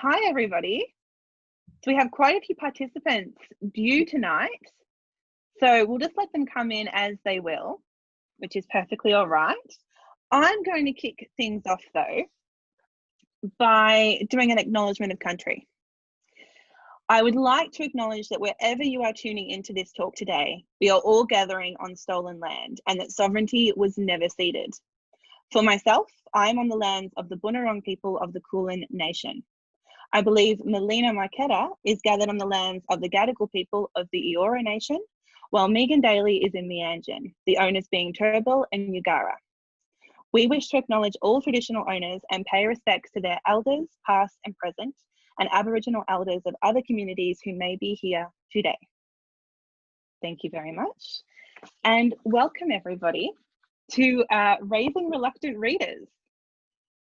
Hi everybody. So we have quite a few participants due tonight. So we'll just let them come in as they will, which is perfectly all right. I'm going to kick things off though by doing an acknowledgement of country. I would like to acknowledge that wherever you are tuning into this talk today, we are all gathering on stolen land and that sovereignty was never ceded. For myself, I am on the lands of the Bunurong people of the Kulin Nation. I believe Melina Marchetta is gathered on the lands of the Gadigal people of the Eora Nation, while Daley is in Meanjin, the owners being Turrbal and Yugara. We wish to acknowledge all traditional owners and pay respects to their elders, past and present, and Aboriginal elders of other communities who may be here today. Thank you very much. And welcome everybody to Raising Reluctant Readers.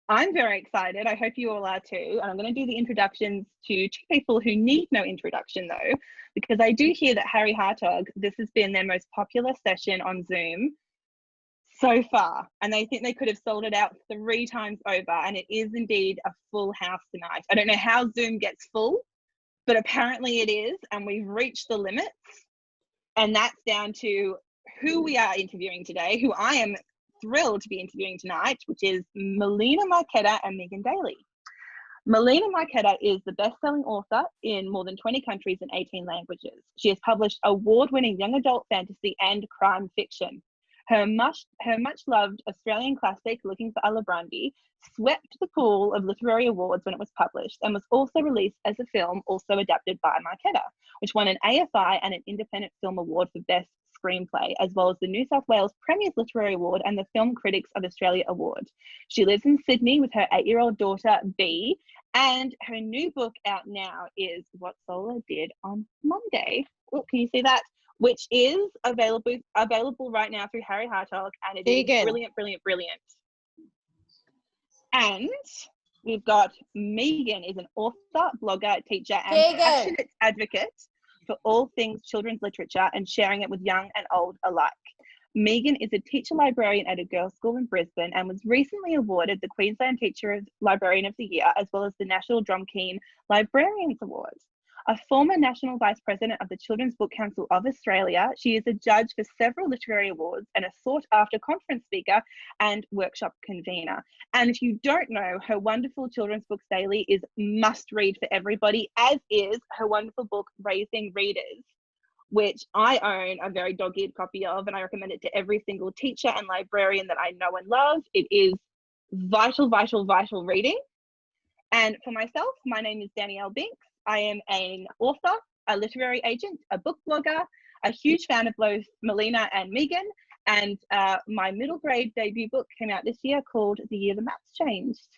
I'm very excited. I hope you all are too. And I'm going to do the introductions to two people who need no introduction though, because I do hear that Harry Hartog, this has been their most popular session on Zoom so far. And they think they could have sold it out 3 times over. And it is indeed a full house tonight. I don't know how Zoom gets full, but apparently it is. And we've reached the limits. And that's down to who we are interviewing today, who I am thrilled to be interviewing tonight, which is Melina Marchetta and Daley. Melina Marchetta is the best-selling author in more than 20 countries and 18 languages. She has published award-winning young adult fantasy and crime fiction. Her much-loved Australian classic, Looking for Alibrandi, swept the pool of literary awards when it was published and was also released as a film, also adapted by Marchetta, which won an AFI and an Independent Film Award for Best Screenplay, as well as the New South Wales Premier's Literary Award and the Film Critics of Australia Award. She lives in Sydney with her 8-year-old daughter, B, and her new book out now is What Zola Did on Monday. Oh, can you see that? Which is available right now through Harry Hartog, and it is brilliant, brilliant, brilliant. And we've got Megan is an author, blogger, teacher, and passionate advocate for all things children's literature and sharing it with young and old alike. Megan is a teacher librarian at a girls' school in Brisbane and was recently awarded the Queensland Teacher Librarian of the Year, as well as the National Drumkeen Librarians Award. A former National Vice President of the Children's Book Council of Australia, she is a judge for several literary awards and a sought-after conference speaker and workshop convener. And if you don't know, her wonderful children's books daily is must-read for everybody, as is her wonderful book, Raising Readers, which I own a very dog-eared copy of, and I recommend it to every single teacher and librarian that I know and love. It is vital, vital, vital reading. And for myself, my name is Danielle Binks. I am an author, a literary agent, a book blogger, a huge fan of both Melina and Megan, and my middle grade debut book came out this year called The Year the Maths Changed.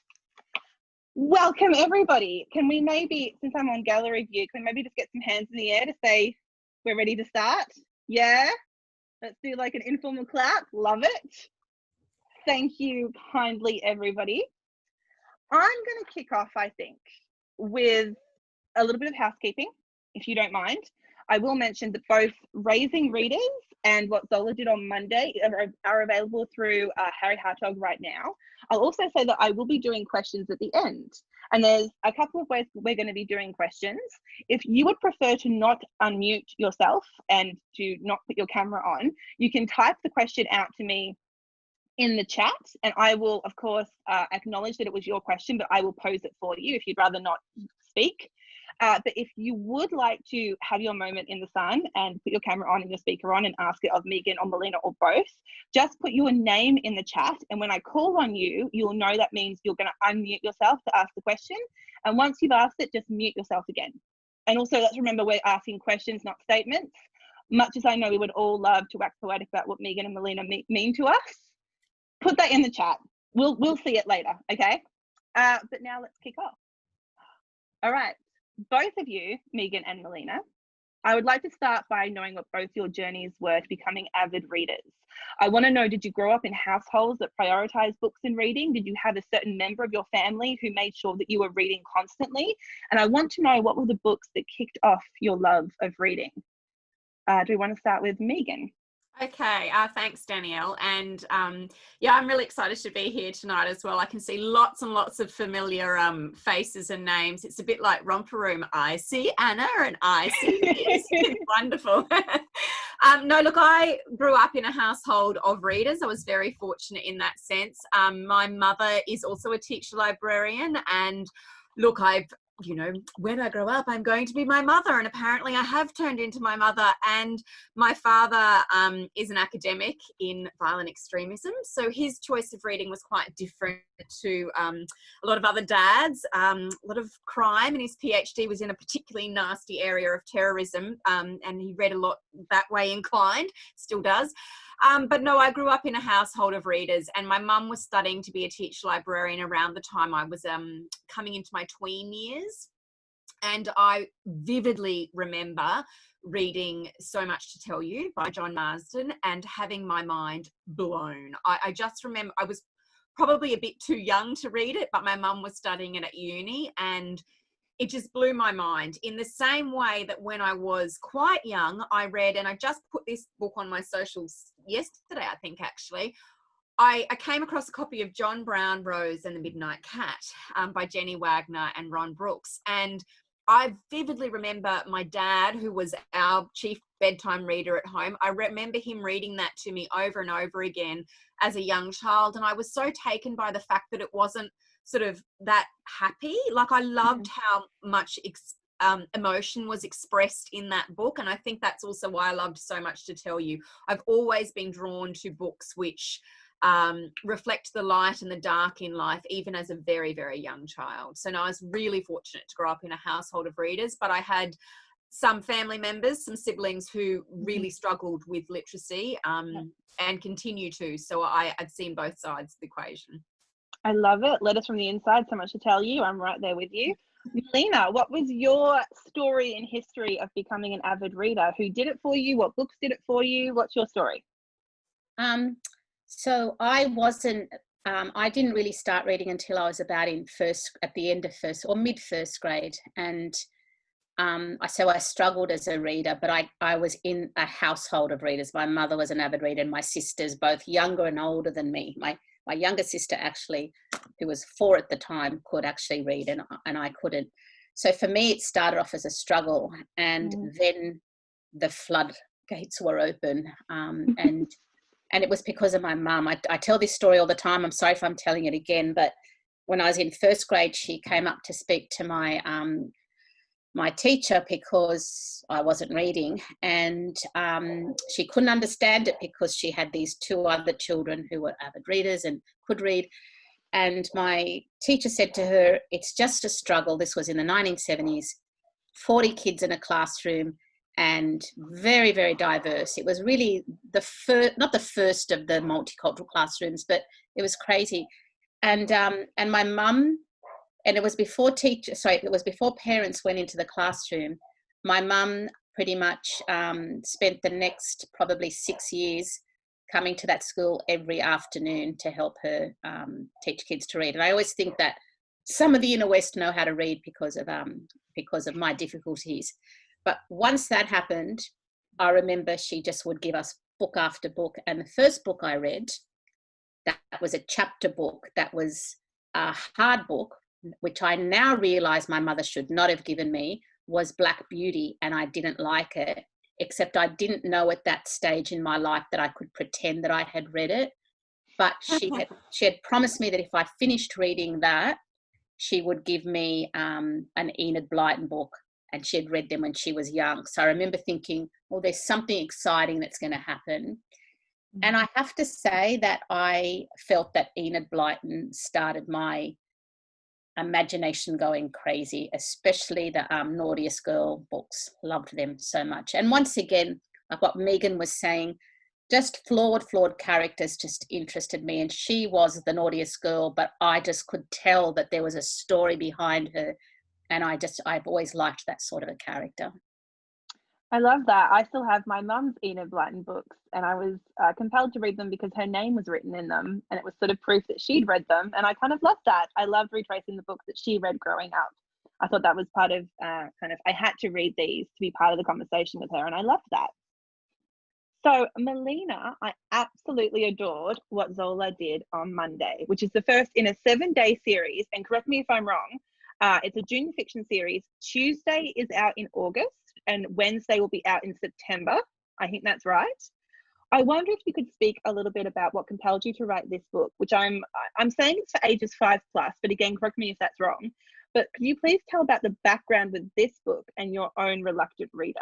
Welcome everybody. Can we maybe, since I'm on gallery view, can we maybe just get some hands in the air to say we're ready to start? Yeah? Let's do like an informal clap. Love it. Thank you kindly, everybody. I'm going to kick off, I think, with a little bit of housekeeping, if you don't mind. I will mention that both Raising Readers and What Zola Did on Monday are available through Harry Hartog right now. I'll also say that I will be doing questions at the end. And there's a couple of ways we're going to be doing questions. If you would prefer to not unmute yourself and to not put your camera on, you can type the question out to me in the chat, and I will, of course, acknowledge that it was your question, but I will pose it for you if you'd rather not speak. But if you would like to have your moment in the sun and put your camera on and your speaker on and ask it of Megan or Melina or both, just put your name in the chat. And when I call on you, you'll know that means you're going to unmute yourself to ask the question. And once you've asked it, just mute yourself again. And also let's remember we're asking questions, not statements. Much as I know we would all love to wax poetic about what Megan and Melina mean to us, put that in the chat. We'll see it later, okay? But now let's kick off. All right. Both of you, Megan and Melina, I would like to start by knowing what both your journeys were to becoming avid readers. I want to know, did you grow up in households that prioritize books and reading? Did you have a certain member of your family who made sure that you were reading constantly? And I want to know, what were the books that kicked off your love of reading? Do we want to start with Megan? Okay, thanks, Danielle. And yeah, I'm really excited to be here tonight as well. I can see lots and lots of familiar faces and names. It's a bit like Romper Room. I see Anna and I see Liz. It's wonderful. No, look, I grew up in a household of readers. I was very fortunate in that sense. My mother is also a teacher librarian, and look, when I grow up, I'm going to be my mother. And apparently I have turned into my mother. And my father is an academic in violent extremism. So his choice of reading was quite different to a lot of other dads. A lot of crime, and his PhD was in a particularly nasty area of terrorism. And he read a lot that way inclined, still does. But no, I grew up in a household of readers, and my mum was studying to be a teacher librarian around the time I was coming into my tween years. And I vividly remember reading So Much to Tell You by John Marsden and having my mind blown. I just remember I was probably a bit too young to read it, but my mum was studying it at uni, and it just blew my mind in the same way that when I was quite young, I read, and I just put this book on my socials yesterday, I think actually, I came across a copy of John Brown, Rose and the Midnight Cat by Jenny Wagner and Ron Brooks. And I vividly remember my dad, who was our chief bedtime reader at home, I remember him reading that to me over and over again as a young child. And I was so taken by the fact that it wasn't sort of that happy. Like, I loved how much emotion was expressed in that book. And I think that's also why I loved So Much to Tell You. I've always been drawn to books which reflect the light and the dark in life, even as a very, very young child. So no, I was really fortunate to grow up in a household of readers, but I had some family members, some siblings who really struggled with literacy and continue to. So I'd seen both sides of the equation. I love it. Letters from the Inside, So Much to Tell You. I'm right there with you. Melina, what was your story and history of becoming an avid reader? Who did it for you? What books did it for you? What's your story? So I wasn't, I didn't really start reading until I was about at the end of first or mid first grade. And so I struggled as a reader, but I was in a household of readers. My mother was an avid reader, and my sisters, both younger and older than me. My younger sister, actually, who was 4 at the time, could actually read, and I couldn't. So for me, it started off as a struggle, and then the floodgates were open, and it was because of my mum. I tell this story all the time. I'm sorry if I'm telling it again, but when I was in first grade, she came up to speak to my my teacher because I wasn't reading, and she couldn't understand it because she had these 2 other children who were avid readers and could read. And my teacher said to her, "It's just a struggle." This was in the 1970s, 40 kids in a classroom, and very, very diverse. It was really not the first of the multicultural classrooms, but it was crazy. And my mum, and it was before parents went into the classroom. My mum pretty much spent the next probably 6 years coming to that school every afternoon to help her teach kids to read. And I always think that some of the inner west know how to read because of my difficulties. But once that happened, I remember she just would give us book after book. And the first book I read, that was a chapter book, that was a hard book, which I now realise my mother should not have given me, was Black Beauty, and I didn't like it, except I didn't know at that stage in my life that I could pretend that I had read it. But she had promised me that if I finished reading that, she would give me an Enid Blyton book, and she had read them when she was young. So I remember thinking, well, there's something exciting that's going to happen. And I have to say that I felt that Enid Blyton started my imagination going crazy, especially the Naughtiest Girl books. Loved them so much. And once again, like what Megan was saying, just flawed characters just interested me. And she was the naughtiest girl, but I just could tell that there was a story behind her. And I've always liked that sort of a character. I love that. I still have my mum's Enid Blyton books, and I was compelled to read them because her name was written in them, and it was sort of proof that she'd read them. And I kind of loved that. I loved retracing the books that she read growing up. I thought that was part of I had to read these to be part of the conversation with her, and I loved that. So, Melina, I absolutely adored what Zola did on Monday, which is the first in a 7-day series. And correct me if I'm wrong, it's a junior fiction series. Tuesday is out in August and Wednesday will be out in September. I think that's right. I wonder if you could speak a little bit about what compelled you to write this book, which I'm saying it's for ages 5+, but again, correct me if that's wrong. But could you please tell about the background with this book and your own reluctant reader?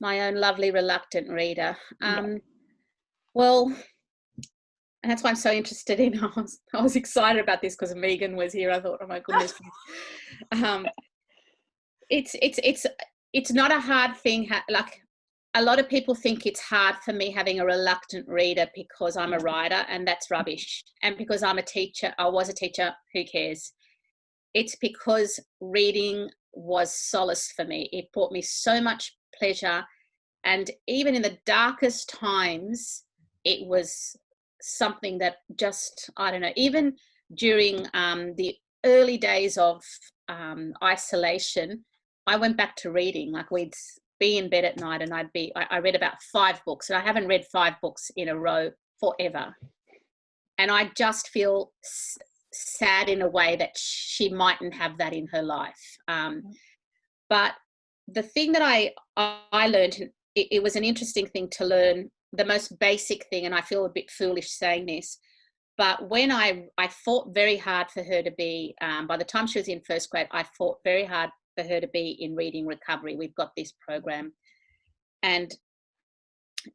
My own lovely reluctant reader. Yeah. Well, and that's why I'm so interested in. I was excited about this because Megan was here. I thought, oh my goodness. It's not a hard thing. Like a lot of people think it's hard for me having a reluctant reader because I'm a writer, and that's rubbish. And because I'm a teacher, I was a teacher. Who cares? It's because reading was solace for me. It brought me so much pleasure, and even in the darkest times it was something that just, I don't know, even during the early days of isolation, I went back to reading. Like we'd be in bed at night and I read about 5 books, and I haven't read 5 books in a row forever, and I just feel sad in a way that she mightn't have that in her life. But the thing that I learned, it was an interesting thing to learn, the most basic thing, and I feel a bit foolish saying this, but when I fought very hard for her to be, by the time she was in 1st grade, I fought very hard for her to be in reading recovery. We've got this program. And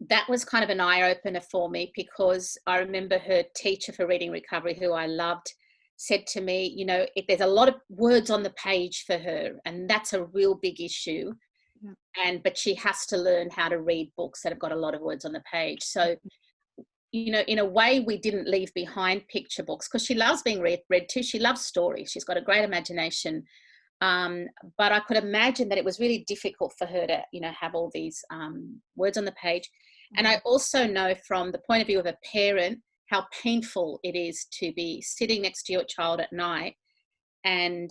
that was kind of an eye-opener for me, because I remember her teacher for reading recovery, who I loved, said to me, you know, if there's a lot of words on the page for her, and that's a real big issue. But she has to learn how to read books that have got a lot of words on the page. So, you know, in a way, we didn't leave behind picture books, because she loves being read to. She loves stories. She's got a great imagination. But I could imagine that it was really difficult for her to, you know, have all these words on the page. And I also know from the point of view of a parent how painful it is to be sitting next to your child at night and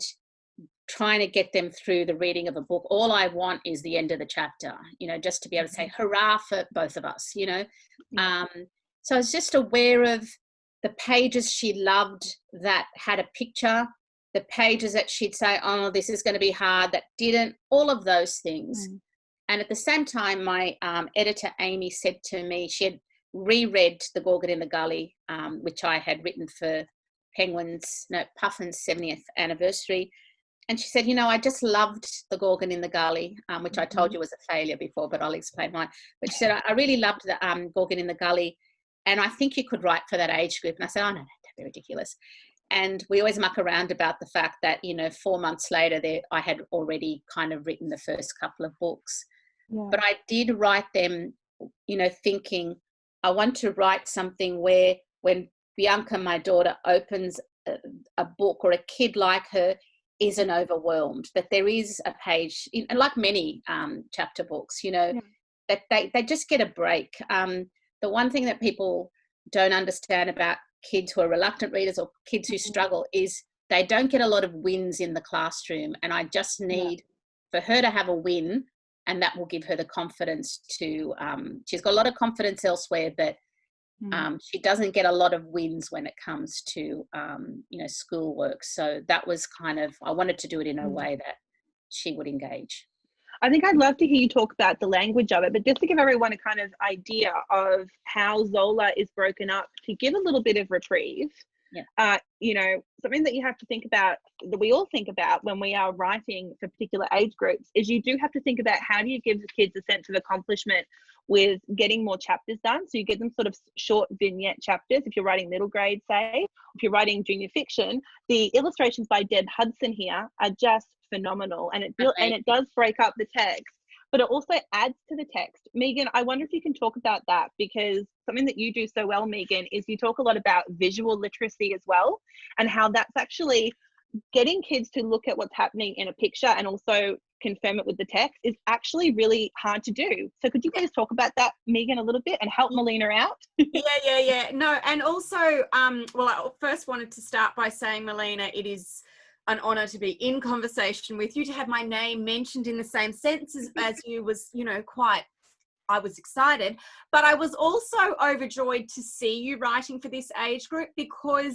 trying to get them through the reading of a book. All I want is the end of the chapter, you know, just to be able to say hurrah for both of us, you know. So I was just aware of the pages she loved that had a picture, the pages that she'd say, oh, this is going to be hard, that didn't, all of those things. And at the same time, my editor, Amy, said to me, she had reread The Gorgon in the Gully, which I had written for Puffin's 70th anniversary. And she said, you know, I just loved The Gorgon in the Gully, which I told you was a failure before, but I'll explain why. But she said, I really loved the Gorgon in the Gully, and I think you could write for that age group. And I said, oh, no, that'd be ridiculous. And we always muck around about the fact that, you know, 4 months later, I had already kind of written the first couple of books. But I did write them, you know, thinking I want to write something where when Bianca, my daughter, opens a book, or a kid like her isn't overwhelmed, that there is a page, and like many chapter books, you know, that they just get a break. The one thing that people don't understand about kids who are reluctant readers, or kids who struggle, is they don't get a lot of wins in the classroom. And I just need for her to have a win, and that will give her the confidence to, she's got a lot of confidence elsewhere, but she doesn't get a lot of wins when it comes to, you know, schoolwork. So that was kind of, I wanted to do it in a way that she would engage. I think I'd love to hear you talk about the language of it, but just to give everyone a kind of idea of how Zola is broken up, to give a little bit of reprieve. You know, something that you have to think about, that we all think about when we are writing for particular age groups, is you do have to think about how do you give the kids a sense of accomplishment with getting more chapters done. So you get them sort of short vignette chapters. If you're writing middle grade, say, if you're writing junior fiction, the illustrations by Deb Hudson here are just phenomenal, and it does break up the text, but it also adds to the text. Megan, I wonder if you can talk about that, because something that you do so well, Megan, is you talk a lot about visual literacy as well, and how that's actually getting kids to look at what's happening in a picture and also confirm it with the text is actually really hard to do. So could you please talk about that, Megan, a little bit, and help Melina out? No, and also, well, I first wanted to start by saying, Melina, it is an honor to be in conversation with you, to have my name mentioned in the same sentence as you was, you know, quite I was excited, but I was also overjoyed to see you writing for this age group, because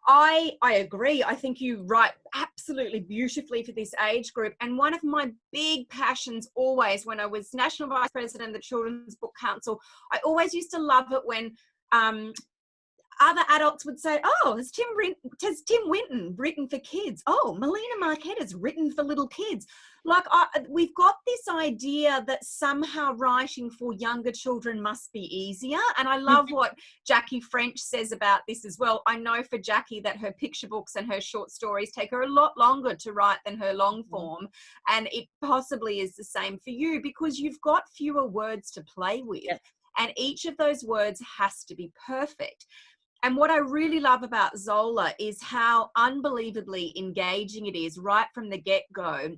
I agree. I think you write absolutely beautifully for this age group. And one of my big passions always, when I was National Vice President of the Children's Book Council, I always used to love it when other adults would say, oh, has Tim Winton written for kids? Oh, Melina Marchetta's written for little kids. Like, we've got this idea that somehow writing for younger children must be easier. And I love what Jackie French says about this as well. I know for Jackie that her picture books and her short stories take her a lot longer to write than her long form. And it possibly is the same for you, because you've got fewer words to play with. Yeah. And each of those words has to be perfect. And what I really love about Zola is how unbelievably engaging it is right from the get-go.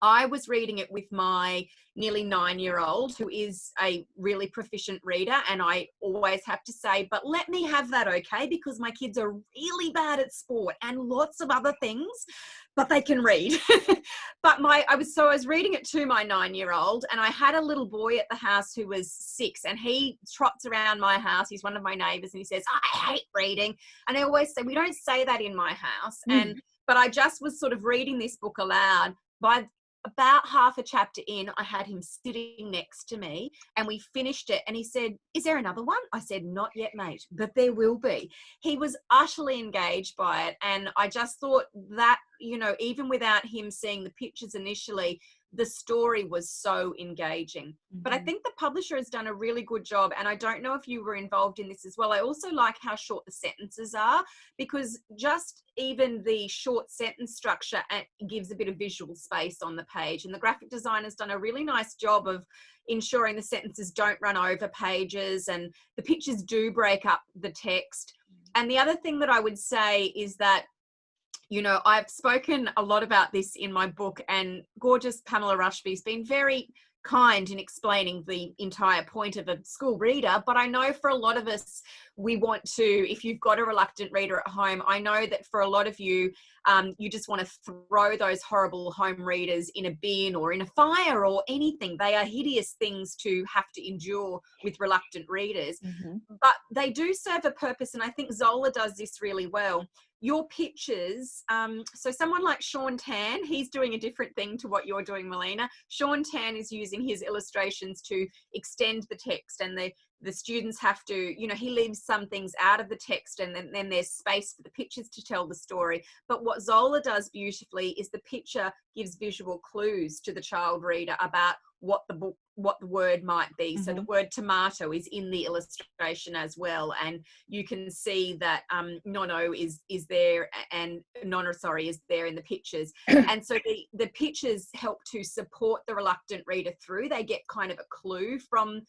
I was reading it with my nearly 9-year-old, who is a really proficient reader, and I always have to say, but let me have that, okay? Because my kids are really bad at sport and lots of other things, but they can read. But I was reading it to my 9-year-old, and I had a little boy at the house who was 6, and he trots around my house. He's one of my neighbours, and he says, I hate reading. And I always say, we don't say that in my house. But I just was sort of reading this book aloud. By about half a chapter in, I had him sitting next to me, and we finished it, and he said, is there another one? I said, not yet, mate, but there will be. He was utterly engaged by it, and I just thought that, you know, even without him seeing the pictures initially, the story was so engaging. But I think the publisher has done a really good job, and I don't know if you were involved in this as well. I also like how short the sentences are, because just even the short sentence structure gives a bit of visual space on the page, and the graphic designer's done a really nice job of ensuring the sentences don't run over pages, and the pictures do break up the text. And the other thing that I would say is that, you know, I've spoken a lot about this in my book, and gorgeous Pamela Rushby's been very kind in explaining the entire point of a school reader. But I know for a lot of us, we want to, if you've got a reluctant reader at home, I know that for a lot of you, you just want to throw those horrible home readers in a bin or in a fire or anything. They are hideous things to have to endure with reluctant readers. But they do serve a purpose, and I think Zola does this really well. Your pictures, so someone like Sean Tan, he's doing a different thing to what you're doing, Melina. Sean Tan is using his illustrations to extend the text, and the students have to, you know, he leaves some things out of the text, and then there's space for the pictures to tell the story. But what Zola does beautifully is the picture gives visual clues to the child reader about what the word might be. So the word tomato is in the illustration as well, and you can see that nono is there, and nonna, sorry, is there in the pictures. And so the pictures help to support the reluctant reader through. They get kind of a clue from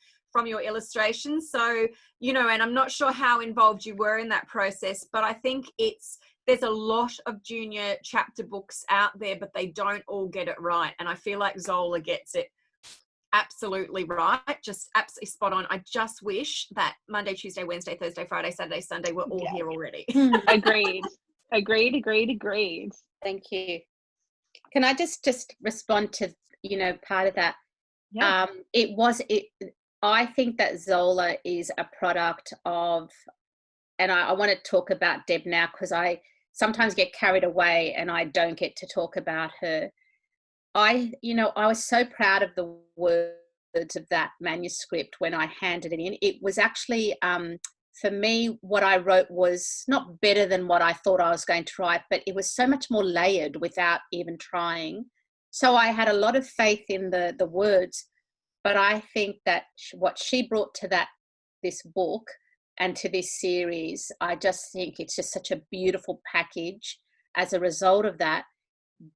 your illustrations. So, you know, and I'm not sure how involved you were in that process, but I think there's a lot of junior chapter books out there, but they don't all get it right. And I feel like Zola gets it absolutely right, just absolutely spot on. I just wish that Monday, Tuesday, Wednesday, Thursday, Friday, Saturday, Sunday were all here already. Agreed. Thank you. Can I just respond to, you know, part of that? Yeah. I think that Zola is a product of, and I want to talk about Deb now, because I sometimes get carried away and I don't get to talk about her. I was so proud of the words of that manuscript when I handed it in. It was actually, for me, what I wrote was not better than what I thought I was going to write, but it was so much more layered without even trying. So I had a lot of faith in the words, but I think that what she brought to this book and to this series, I just think it's just such a beautiful package as a result of that.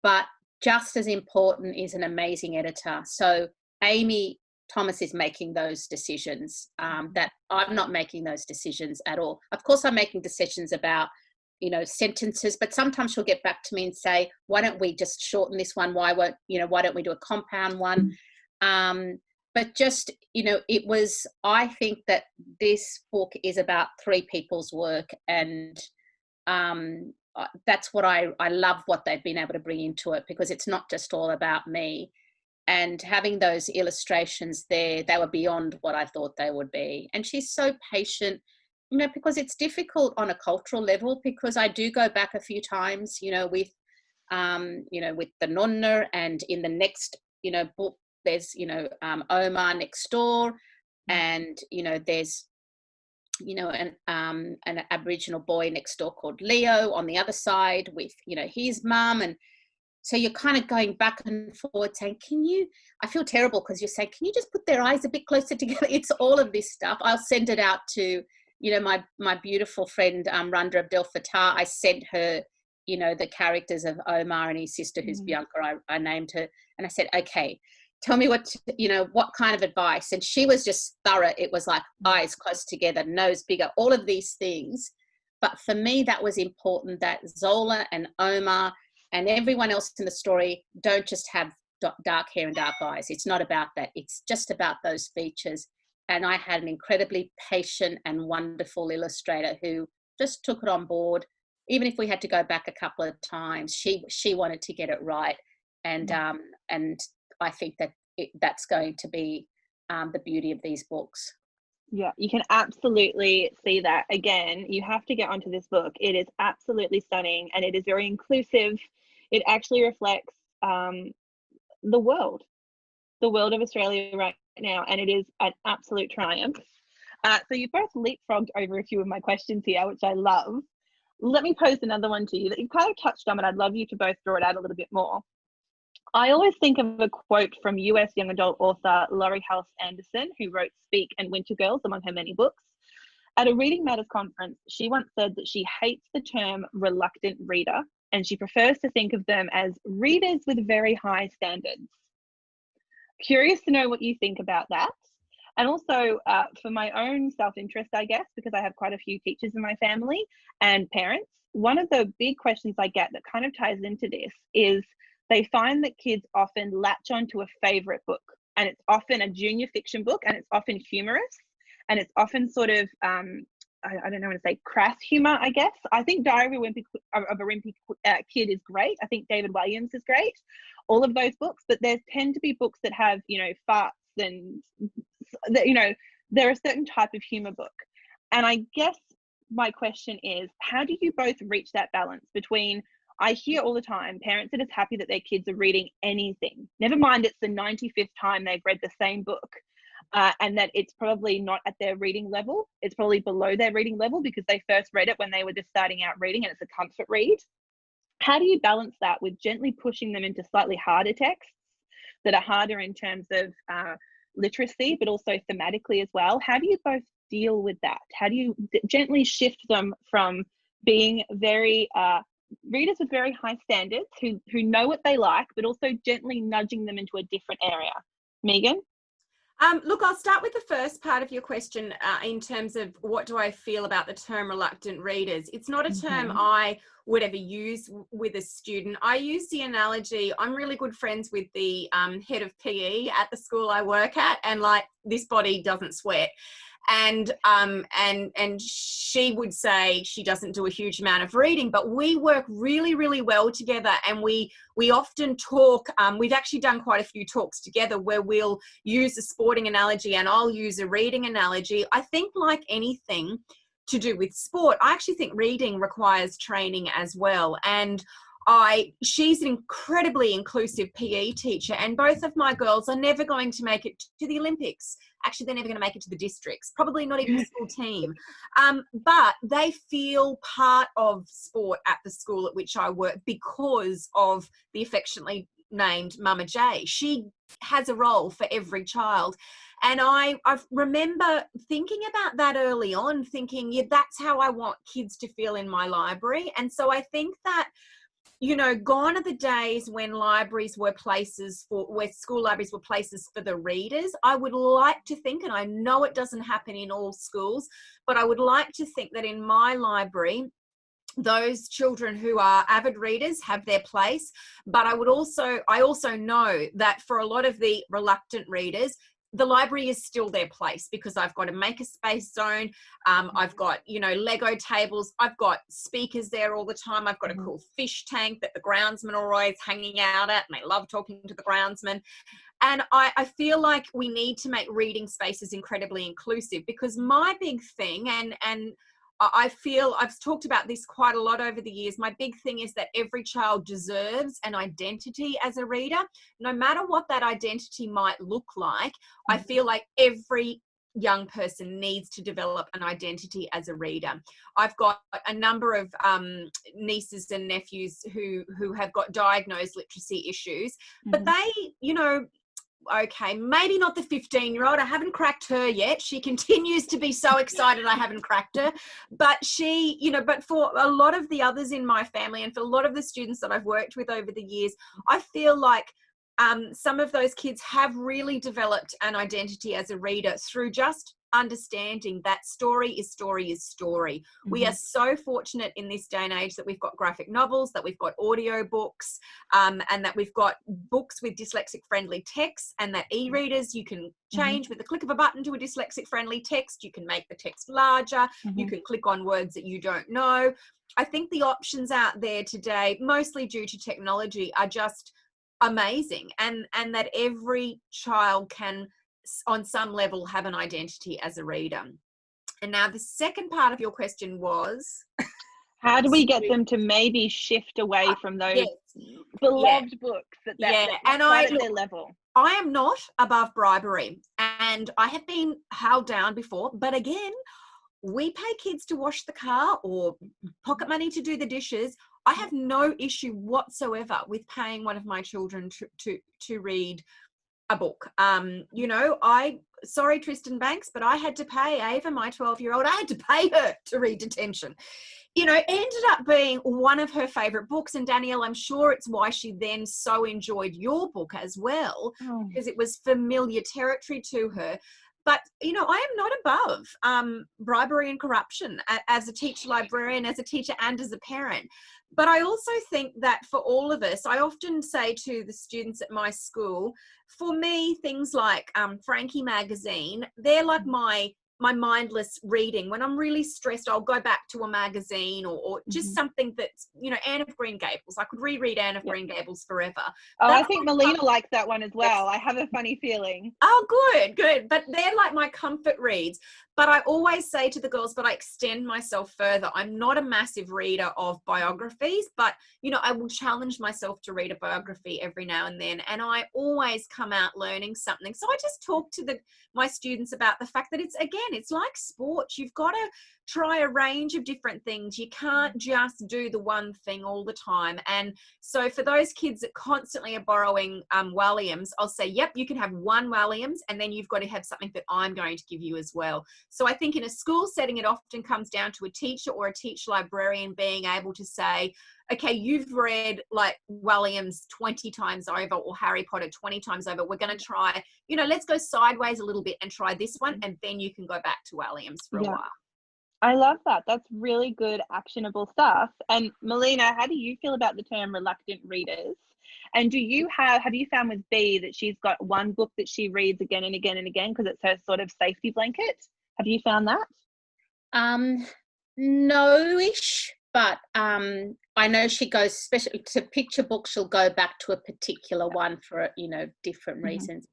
But just as important is an amazing editor. So Amy Thomas is making those decisions, that I'm not making those decisions at all. Of course, I'm making decisions about, you know, sentences, but sometimes she'll get back to me and say, why don't we just shorten this one? Why don't we do a compound one? But just, you know, I think that this book is about 3 people's work, and that's what I love what they've been able to bring into it, because it's not just all about me. And having those illustrations there, they were beyond what I thought they would be. And she's so patient, you know, because it's difficult on a cultural level, because I do go back a few times, you know, with the nonna, and in the next, you know, book, there's, you know, Omar next door, and, you know, there's, you know, an Aboriginal boy next door called Leo on the other side with, you know, his mum. And so you're kind of going back and forward saying, I feel terrible because you're saying, can you just put their eyes a bit closer together? It's all of this stuff. I'll send it out to, you know, my beautiful friend, Randa Abdel Fattah. I sent her, you know, the characters of Omar and his sister, who's Bianca. I named her. And I said, okay, tell me what kind of advice. And she was just thorough. It was like eyes close together, nose bigger, all of these things. But for me, that was important, that Zola and Omar and everyone else in the story don't just have dark hair and dark eyes. It's not about that. It's just about those features. And I had an incredibly patient and wonderful illustrator who just took it on board. Even if we had to go back a couple of times, she wanted to get it right. And I think that's going to be the beauty of these books. Yeah, you can absolutely see that. Again, you have to get onto this book. It is absolutely stunning, and it is very inclusive. It actually reflects the world of Australia right now, and it is an absolute triumph. So you both leapfrogged over a few of my questions here, which I love. Let me pose another one to you that you kind of touched on, and I'd love you to both draw it out a little bit more. I always think of a quote from US young adult author Laurie Halse Anderson, who wrote Speak and Winter Girls, among her many books. At a Reading Matters conference, she once said that she hates the term reluctant reader, and she prefers to think of them as readers with very high standards. Curious to know what you think about that. And also for my own self-interest, I guess, because I have quite a few teachers in my family and parents, one of the big questions I get that kind of ties into this is they find that kids often latch onto a favorite book, and it's often a junior fiction book, and it's often humorous, and it's often sort of, I don't know what to say, crass humor, I guess. I think Diary of a Wimpy Kid is great. I think David Williams is great. All of those books, but there tend to be books that have, you know, farts and, you know, they're a certain type of humor book. And I guess my question is, how do you both reach that balance between, I hear all the time parents are just happy that their kids are reading anything, never mind it's the 95th time they've read the same book, and that it's probably not at their reading level. It's probably below their reading level because they first read it when they were just starting out reading and it's a comfort read. How do you balance that with gently pushing them into slightly harder texts that are harder in terms of literacy, but also thematically as well? How do you both deal with that? How do you gently shift them from being very readers with very high standards who know what they like, but also gently nudging them into a different area? Megan? Look, I'll start with the first part of your question in terms of what do I feel about the term reluctant readers. It's not a term I would ever use with a student. I use the analogy, I'm really good friends with the head of PE at the school I work at, and like, this body doesn't sweat. And she would say she doesn't do a huge amount of reading, but we work really, really well together, and we often talk. We've actually done quite a few talks together where we'll use a sporting analogy and I'll use a reading analogy. I think, like anything to do with sport, I actually think reading requires training as well. And she's an incredibly inclusive PE teacher, and both of my girls are never going to make it to the Olympics. Actually, they're never going to make it to the districts, probably not even the school team. But they feel part of sport at the school at which I work because of the affectionately named Mama J. She has a role for every child. And I remember thinking about that early on, thinking, yeah, that's how I want kids to feel in my library. And so I think that, you know, gone are the days when libraries were places where school libraries were places for the readers. I would like to think, and I know it doesn't happen in all schools, but I would like to think that in my library, those children who are avid readers have their place. But I also know that for a lot of the reluctant readers, the library is still their place, because I've got a makerspace zone. I've got, you know, Lego tables. I've got speakers there all the time. I've got a cool fish tank that the groundsmen are always hanging out at, and I love talking to the groundsmen. And I feel like we need to make reading spaces incredibly inclusive, because my big thing, and I feel I've talked about this quite a lot over the years, my big thing is that every child deserves an identity as a reader, no matter what that identity might look like. I feel like every young person needs to develop an identity as a reader. I've got a number of nieces and nephews who have got diagnosed literacy issues, but they, you know, okay, maybe not the 15-year-old. I haven't cracked her yet. She continues to be so excited I haven't cracked her. But she, you know, but for a lot of the others in my family and for a lot of the students that I've worked with over the years, I feel like some of those kids have really developed an identity as a reader through just understanding that story is story is story. We are so fortunate in this day and age that we've got graphic novels, that we've got audio books, and that we've got books with dyslexic friendly text, and that e-readers you can change with the click of a button to a dyslexic friendly text. You can make the text larger. You can click on words that you don't know. I think the options out there today, mostly due to technology, are just amazing, and that every child can on some level have an identity as a reader. And now the second part of your question was, how do we get them to maybe shift away from those beloved books that and quite at their level? I am not above bribery, and I have been held down before, but again, we pay kids to wash the car or pocket money to do the dishes. I have no issue whatsoever with paying one of my children to read a book. You know, sorry, Tristan Banks, but I had to pay Ava, my 12-year-old, I had to pay her to read Detention. You know, ended up being one of her favorite books. And Danielle, I'm sure it's why she then so enjoyed your book as well, because it was familiar territory to her. But, you know, I am not above bribery and corruption as a teacher librarian, as a teacher and as a parent. But I also think that for all of us, I often say to the students at my school, for me, things like Frankie magazine, they're like my mindless reading. When I'm really stressed, I'll go back to a magazine or just something that's, you know, Anne of Green Gables. I could reread Anne of Green Gables forever. Oh, I think Melina likes that one as well. I have a funny feeling. Oh, good. But they're like my comfort reads. But I always say to the girls, but I extend myself further. I'm not a massive reader of biographies, but, you know, I will challenge myself to read a biography every now and then. And I always come out learning something. So I just talk to my students about the fact that it's like sports. You've got to try a range of different things. You can't just do the one thing all the time. And so for those kids that constantly are borrowing Walliams, I'll say, yep, you can have one Walliams, and then you've got to have something that I'm going to give you as well. So I think in a school setting, it often comes down to a teacher or a teacher librarian being able to say, okay, you've read like Walliams 20 times over or Harry Potter 20 times over. We're going to try, you know, let's go sideways a little bit and try this one, and then you can go back to Walliams for a while. I love that. That's really good, actionable stuff. And Melina, how do you feel about the term reluctant readers? And have you found with Bea that she's got one book that she reads again and again and again because it's her sort of safety blanket? Have you found that? No-ish, but I know she goes, especially to picture books, she'll go back to a particular one for, you know, different reasons.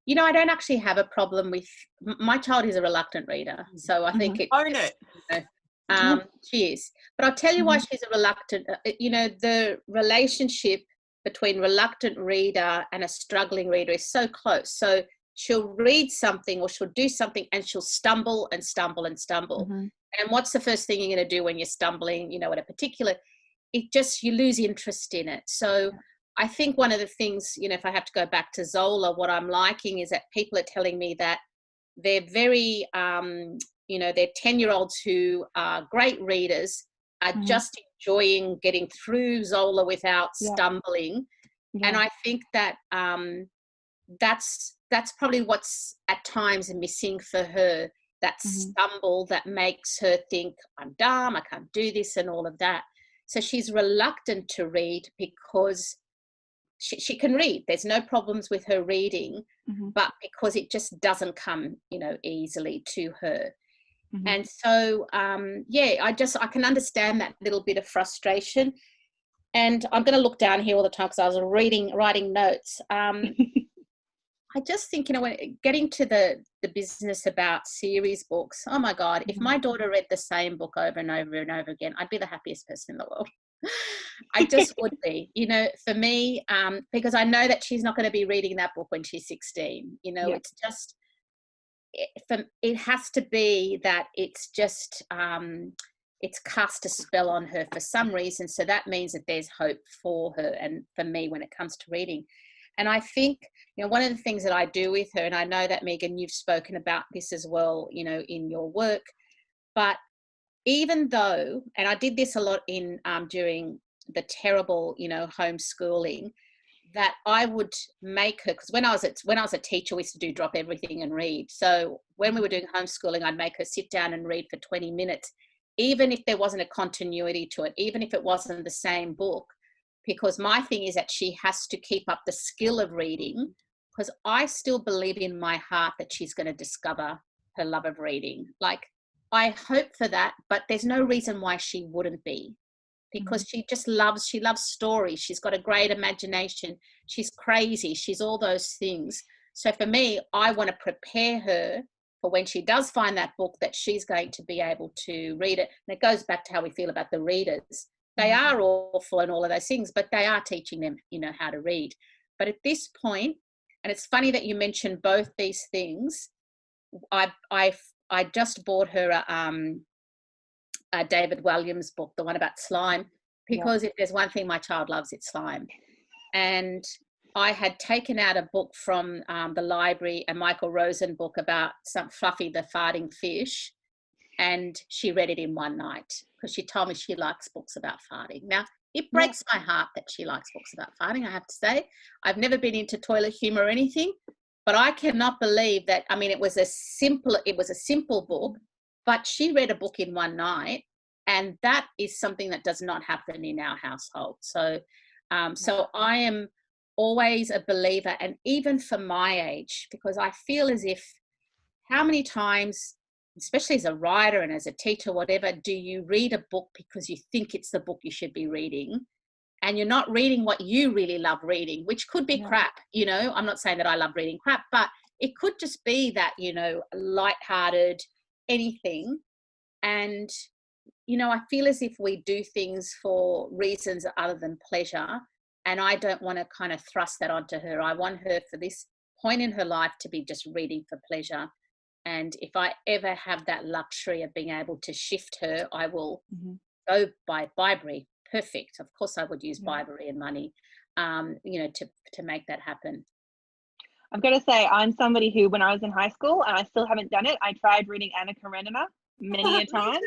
You know, I don't actually have a problem with, my child is a reluctant reader, so I think own it. You know, she is. But I'll tell you why she's a reluctant, you know, the relationship between reluctant reader and a struggling reader is so close. So she'll read something or she'll do something and she'll stumble and stumble and stumble. And what's the first thing you're going to do when you're stumbling, you know, at a particular, you lose interest in it. So I think one of the things, you know, if I have to go back to Zola, what I'm liking is that people are telling me that they're very, you know, they're 10-year-olds who are great readers, are just enjoying getting through Zola without stumbling. And I think that that's probably what's at times missing for her, that stumble that makes her think, I'm dumb, I can't do this and all of that. So she's reluctant to read because she can read. There's no problems with her reading, but because it just doesn't come, you know, easily to her. And so, I can understand that little bit of frustration. And I'm going to look down here all the time because I was writing notes. I just think, you know, when getting to the business about series books, oh my God, if my daughter read the same book over and over and over again, I'd be the happiest person in the world. I just would be, you know, for me, because I know that she's not going to be reading that book when she's 16. You know, it's just, it has to be that it's just, it's cast a spell on her for some reason. So that means that there's hope for her and for me when it comes to reading. And I think, you know, one of the things that I do with her, and I know that, Megan, you've spoken about this as well, you know, in your work, but even though, and I did this a lot in during the terrible, you know, homeschooling, that I would make her, because when I was a teacher, we used to do drop everything and read. So when we were doing homeschooling, I'd make her sit down and read for 20 minutes, even if there wasn't a continuity to it, even if it wasn't the same book. Because my thing is that she has to keep up the skill of reading, because I still believe in my heart that she's going to discover her love of reading. Like, I hope for that, but there's no reason why she wouldn't be, because she loves stories. She's got a great imagination. She's crazy. She's all those things. So for me, I want to prepare her for when she does find that book, that she's going to be able to read it. And it goes back to how we feel about the readers. They are awful and all of those things, but they are teaching them, you know, how to read. But at this point, and it's funny that you mentioned both these things, I just bought her a David Williams book, the one about slime, because if there's one thing my child loves, it's slime. And I had taken out a book from the library, a Michael Rosen book about some Fluffy the farting fish, and she read it in one night because she told me she likes books about farting. Now, it breaks my heart that she likes books about farting, I have to say. I've never been into toilet humor or anything, but I cannot believe that. I mean, it was a simple book, but she read a book in one night, and that is something that does not happen in our household. So, so I am always a believer, and even for my age, because I feel as if, how many times, especially as a writer and as a teacher, whatever, do you read a book because you think it's the book you should be reading, and you're not reading what you really love reading, which could be crap, you know. I'm not saying that I love reading crap, but it could just be that, you know, lighthearted, anything. And, you know, I feel as if we do things for reasons other than pleasure, and I don't want to kind of thrust that onto her. I want her, for this point in her life, to be just reading for pleasure. And if I ever have that luxury of being able to shift her, I will go by Bibury. Perfect. Of course, I would use Bibury and money, you know, to make that happen. I've got to say, I'm somebody who, when I was in high school, and I still haven't done it, I tried reading Anna Karenina many a time.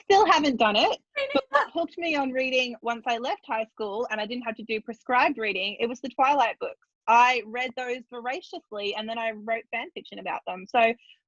Still haven't done it. But what hooked me on reading once I left high school and I didn't have to do prescribed reading, it was the Twilight books. I read those voraciously, and then I wrote fan fiction about them. So,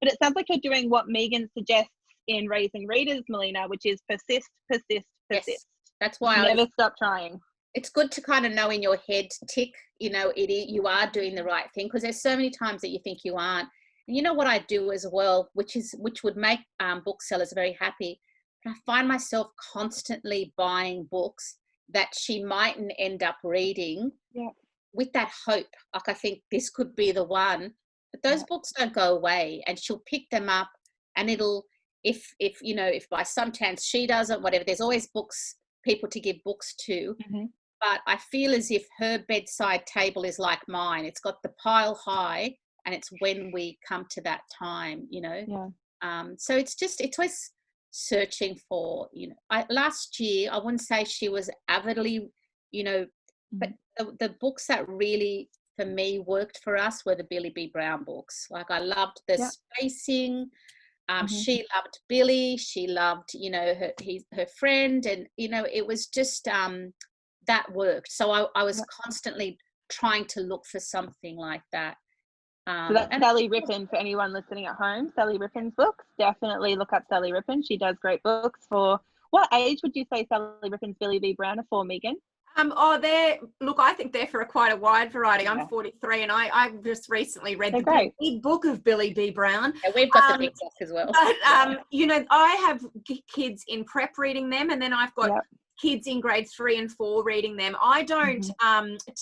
but it sounds like you're doing what Megan suggests in Raising Readers, Melina, which is persist, persist, persist. Yes, that's why never stop trying. It's good to kind of know in your head, tick, you know, you are doing the right thing, because there's so many times that you think you aren't. And you know what I do as well, which would make booksellers very happy. I find myself constantly buying books that she mightn't end up reading. Yeah. With that hope, like, I think this could be the one, but those books don't go away, and she'll pick them up, and it'll, if you know, if by some chance she doesn't, whatever, there's always people to give books to. But I feel as if her bedside table is like mine. It's got the pile high, and it's when we come to that time, you know. So it's always searching for, you know. Last year, I wouldn't say she was avidly, you know, but the books that really, for me, worked for us were the Billy B. Brown books. Like, I loved the spacing. She loved Billy. She loved, you know, her friend, and, you know, it was just that worked. So I was constantly trying to look for something like that. So that's Sally Rippin for anyone listening at home. Sally Rippin's books. Definitely look up Sally Rippin. She does great books. For what age would you say Sally Rippin's Billy B. Brown are for, Megan? I think they're for quite a wide variety. Yeah. I'm 43 and I just recently read They're the great. big book of Billy B. Brown. Yeah, we've got the big book as well. But, you know, I have kids in prep reading them, and then I've got kids in grades 3 and 4 reading them. I don't,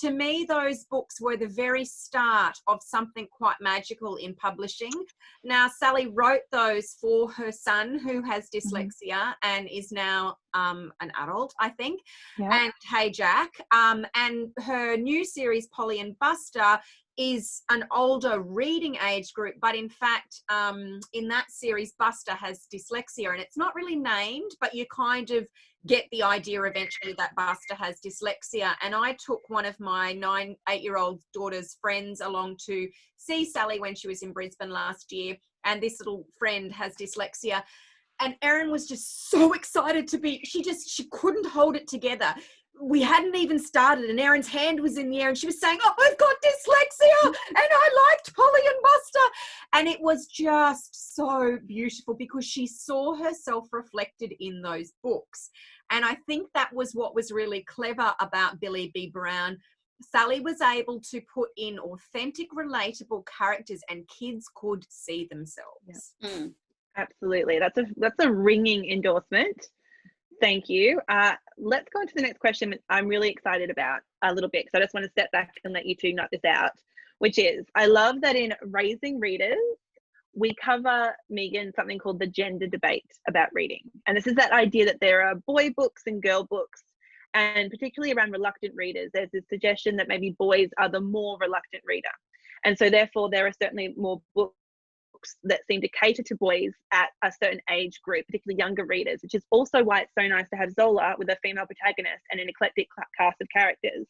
to me, those books were the very start of something quite magical in publishing. Now, Sally wrote those for her son who has dyslexia and is now an adult, I think, and Hey Jack. And her new series, Polly and Buster, is an older reading age group, but in fact, in that series, Buster has dyslexia, and it's not really named, but you kind of get the idea eventually that Buster has dyslexia. And I took one of my 8-year-old daughter's friends along to see Sally when she was in Brisbane last year, and this little friend has dyslexia. And Erin was just so excited she couldn't hold it together. We hadn't even started, and Erin's hand was in the air, and she was saying, "Oh, I've got dyslexia, and I liked Polly and Buster." And it was just so beautiful because she saw herself reflected in those books. And I think that was what was really clever about Billy B. Brown. Sally was able to put in authentic, relatable characters, and kids could see themselves. Yeah. Absolutely. That's a ringing endorsement. Thank you. Let's go on to the next question I'm really excited about a little bit, because I just want to step back and let you two knock this out, which is, I love that in Raising Readers, we cover, Megan, something called the gender debate about reading. And this is that idea that there are boy books and girl books, and particularly around reluctant readers, there's this suggestion that maybe boys are the more reluctant reader. And so therefore there are certainly more books that seem to cater to boys at a certain age group, particularly younger readers, which is also why it's so nice to have Zola with a female protagonist and an eclectic cast of characters.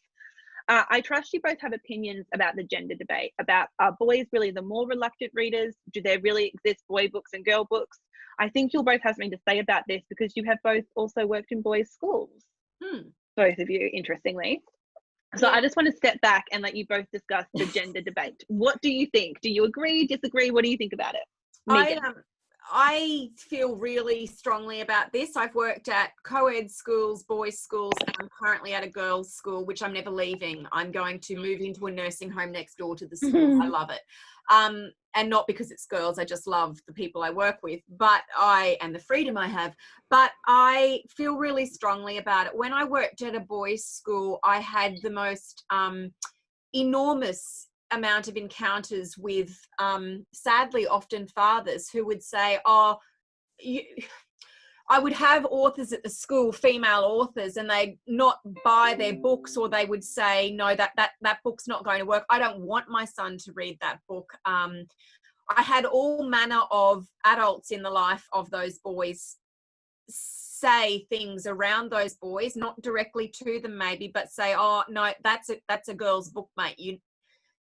I trust you both have opinions about the gender debate, about are boys really the more reluctant readers? Do there really exist boy books and girl books? I think you'll both have something to say about this because you have both also worked in boys' schools, both of you, interestingly. So I just want to step back and let you both discuss the gender debate. What do you think? Do you agree, disagree? What do you think about it? Megan? I feel really strongly about this. I've worked at co-ed schools, boys' schools, and I'm currently at a girls' school, which I'm never leaving. I'm going to move into a nursing home next door to the school. I love it. And not because it's girls, I just love the people I work with, and the freedom I have, but I feel really strongly about it. When I worked at a boys' school, I had the most enormous amount of encounters with, sadly, often fathers who would say, I would have authors at the school, female authors, and they'd not buy their books, or they would say, no, that book's not going to work. I don't want my son to read that book. I had all manner of adults in the life of those boys say things around those boys, not directly to them maybe, but say, oh, no, that's a girl's book, mate.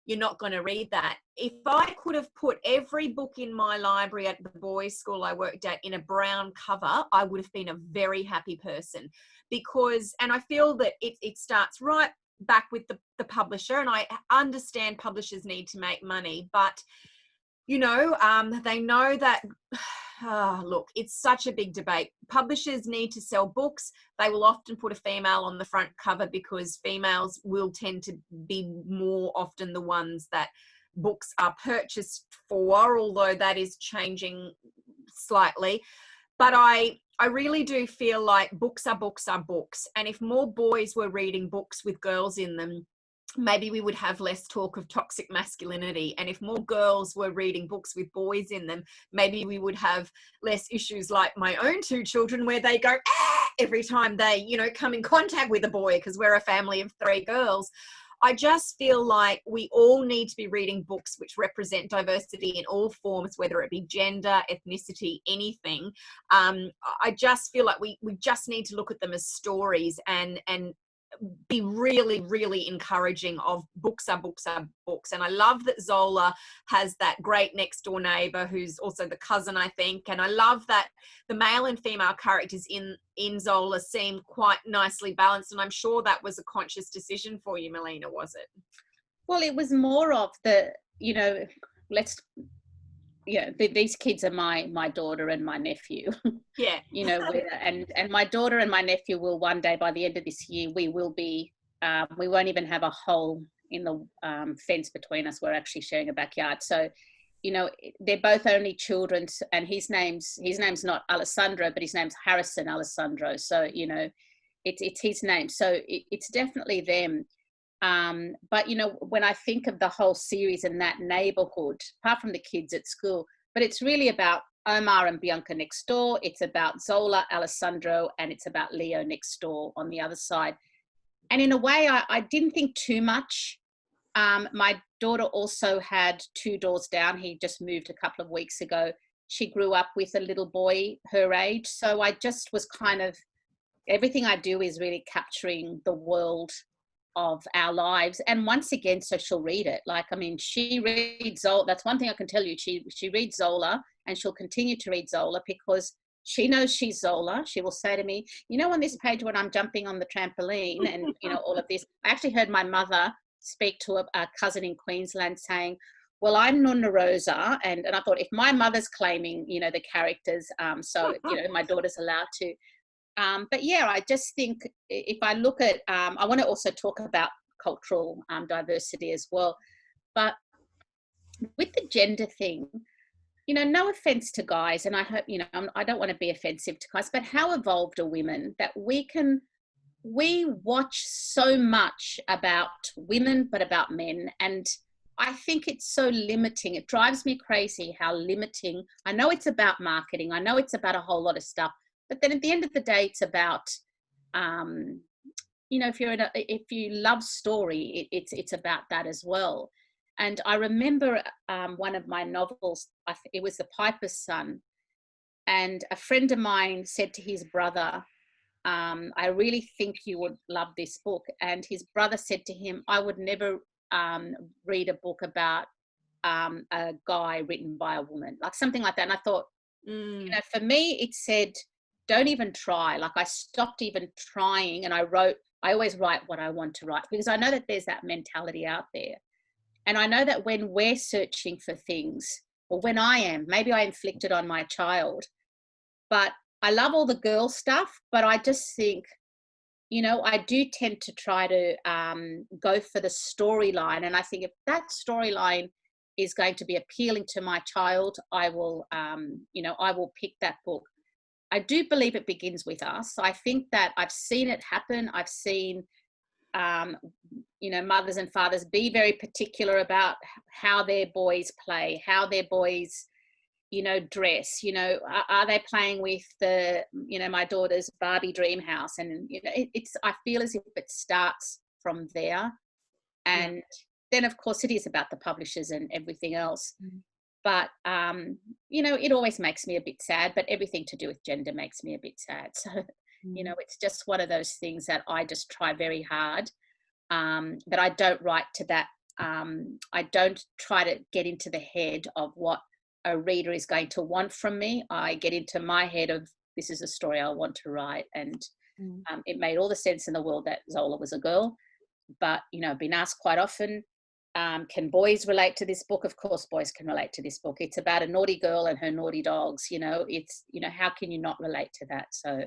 You're not going to read that. If I could have put every book in my library at the boys' school I worked at in a brown cover, I would have been a very happy person, and I feel that it starts right back with the publisher, and I understand publishers need to make money, but they know that, look, it's such a big debate. Publishers need to sell books. They will often put a female on the front cover because females will tend to be more often the ones that books are purchased for, although that is changing slightly. But I really do feel like books are books are books. And if more boys were reading books with girls in them, maybe we would have less talk of toxic masculinity. And if more girls were reading books with boys in them, maybe we would have less issues like my own 2 children, where they go every time they, come in contact with a boy, because we're a family of 3 girls. I just feel like we all need to be reading books which represent diversity in all forms, whether it be gender, ethnicity, anything. I just feel like we just need to look at them as stories and be really, really encouraging of books are books are books. And I love that Zola has that great next door neighbor who's also the cousin, I think. And I love that the male and female characters in Zola seem quite nicely balanced. And I'm sure that was a conscious decision for you, Melina, was it? Well, it was more of the, these kids are my daughter and my nephew. Yeah. You know, and my daughter and my nephew will one day, by the end of this year, we will be, we won't even have a hole in the fence between us. We're actually sharing a backyard. So, you know, they're both only children, and his name's not Alessandro, but his name's Harrison Alessandro. So, you know, it's his name. So it's definitely them. But, you know, when I think of the whole series in that neighborhood, apart from the kids at school, but it's really about Omar and Bianca next door. It's about Zola, Alessandro, and it's about Leo next door on the other side. And in a way, I didn't think too much. My daughter also had 2 doors down. He just moved a couple of weeks ago. She grew up with a little boy her age. So I just was kind of, everything I do is really capturing the world of our lives. And once again, so she'll read it. Like, I mean, she reads Zola. That's one thing I can tell you. She reads Zola, and she'll continue to read Zola because she knows she's Zola. She will say to me, you know, on this page when I'm jumping on the trampoline and, you know, all of this. I actually heard my mother speak to a cousin in Queensland saying, well, I'm Nonna Rosa. And I thought, if my mother's claiming, you know, the characters, so, you know, my daughter's allowed to. But yeah, I just think if I look at, I want to also talk about cultural diversity as well. But with the gender thing, you know, no offense to guys, and I hope, you know, I don't want to be offensive to guys, but how evolved are women that we watch so much about women, but about men. And I think it's so limiting. It drives me crazy how limiting. I know it's about marketing. I know it's about a whole lot of stuff. But then at the end of the day, it's about, you know, if you love story, it's about that as well. And I remember one of my novels, it was The Piper's Son. And a friend of mine said to his brother, I really think you would love this book. And his brother said to him, I would never read a book about a guy written by a woman, like something like that. And I thought, you know, for me, it said, don't even try. Like, I stopped even trying, and I always write what I want to write, because I know that there's that mentality out there. And I know that when we're searching for things, or when maybe I inflicted on my child, but I love all the girl stuff, but I just think, you know, I do tend to try to go for the storyline. And I think if that storyline is going to be appealing to my child, I will, you know, I will pick that book. I do believe it begins with us. I think that I've seen it happen. I've seen, you know, mothers and fathers be very particular about how their boys play, how their boys, you know, dress. You know, are they playing with the, you know, my daughter's Barbie dream house? And, you know, I feel as if it starts from there. And then, of course, it is about the publishers and everything else. But, you know, it always makes me a bit sad, but everything to do with gender makes me a bit sad. So, you know, it's just one of those things that I just try very hard, but I don't write to that. I don't try to get into the head of what a reader is going to want from me. I get into my head of, this is a story I want to write. And it made all the sense in the world that Zola was a girl. But, you know, I've been asked quite often, can boys relate to this book? Of course, boys can relate to this book. It's about a naughty girl and her naughty dogs. You know, it's, you know, how can you not relate to that? So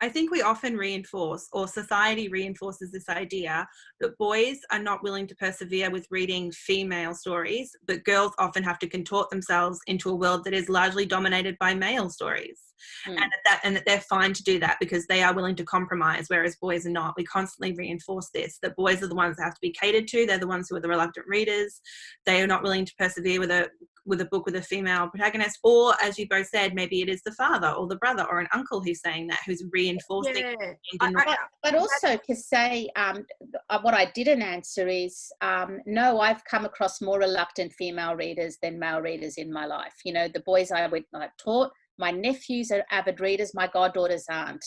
I think we often reinforce, or society reinforces, this idea that boys are not willing to persevere with reading female stories, but girls often have to contort themselves into a world that is largely dominated by male stories. And that they're fine to do that because they are willing to compromise, whereas boys are not. We constantly reinforce this, that boys are the ones that have to be catered to. They're the ones who are the reluctant readers. They are not willing to persevere with a book with a female protagonist, or, as you both said, maybe it is the father or the brother or an uncle who's saying that, who's reinforcing. But also to say, what I didn't answer is, no, I've come across more reluctant female readers than male readers in my life. You know, the boys I've taught, my nephews are avid readers, my goddaughters aren't.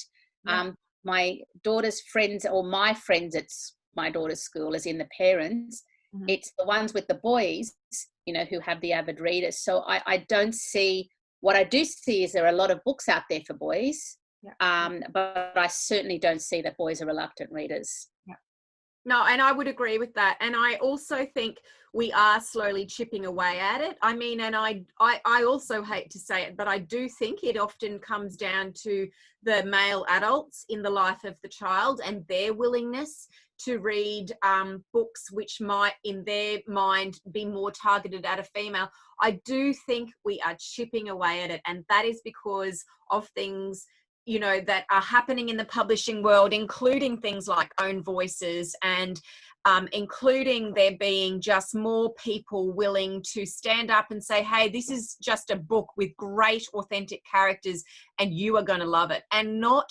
My daughter's friends, or my friends at my daughter's school, as in the parents, it's the ones with the boys, you know, who have the avid readers. So I don't see, what I do see is there are a lot of books out there for boys, but I certainly don't see that boys are reluctant readers. No, and I would agree with that. And I also think we are slowly chipping away at it. I mean, and I also hate to say it, but I do think it often comes down to the male adults in the life of the child and their willingness to read books which might, in their mind, be more targeted at a female. I do think we are chipping away at it. And that is because of things, you know, that are happening in the publishing world, including things like own voices and including there being just more people willing to stand up and say, hey, this is just a book with great authentic characters and you are going to love it, and not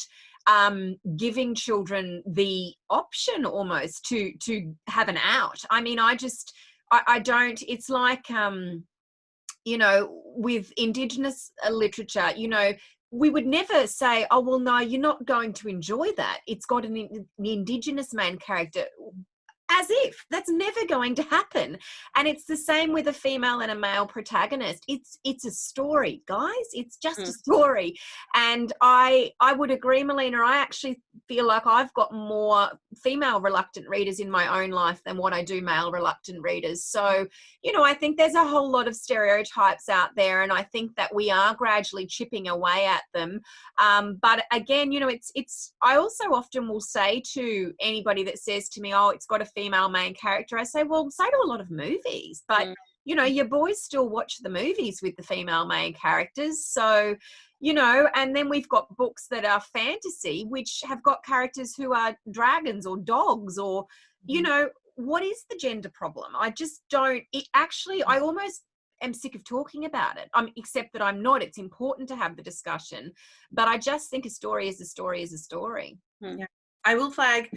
giving children the option almost to have an out. I mean, I don't, it's like, you know, with Indigenous literature, you know, we would never say, oh, well, no, you're not going to enjoy that. It's got an Indigenous main character. As if. That's never going to happen. And it's the same with a female and a male protagonist. It's a story, guys. It's just a story. And I would agree, Melina. I actually feel like I've got more female reluctant readers in my own life than what I do male reluctant readers. So, you know, I think there's a whole lot of stereotypes out there, and I think that we are gradually chipping away at them. But again, you know, it's I also often will say to anybody that says to me, oh, it's got a female main character, I say, well, so do a lot of movies, but you know, your boys still watch the movies with the female main characters. So, you know, and then we've got books that are fantasy which have got characters who are dragons or dogs, or you know, what is the gender problem? I just don't, it actually, I almost am sick of talking about it. Except that I'm not. It's important to have the discussion, but I just think a story is a story is a story. Yeah. I will flag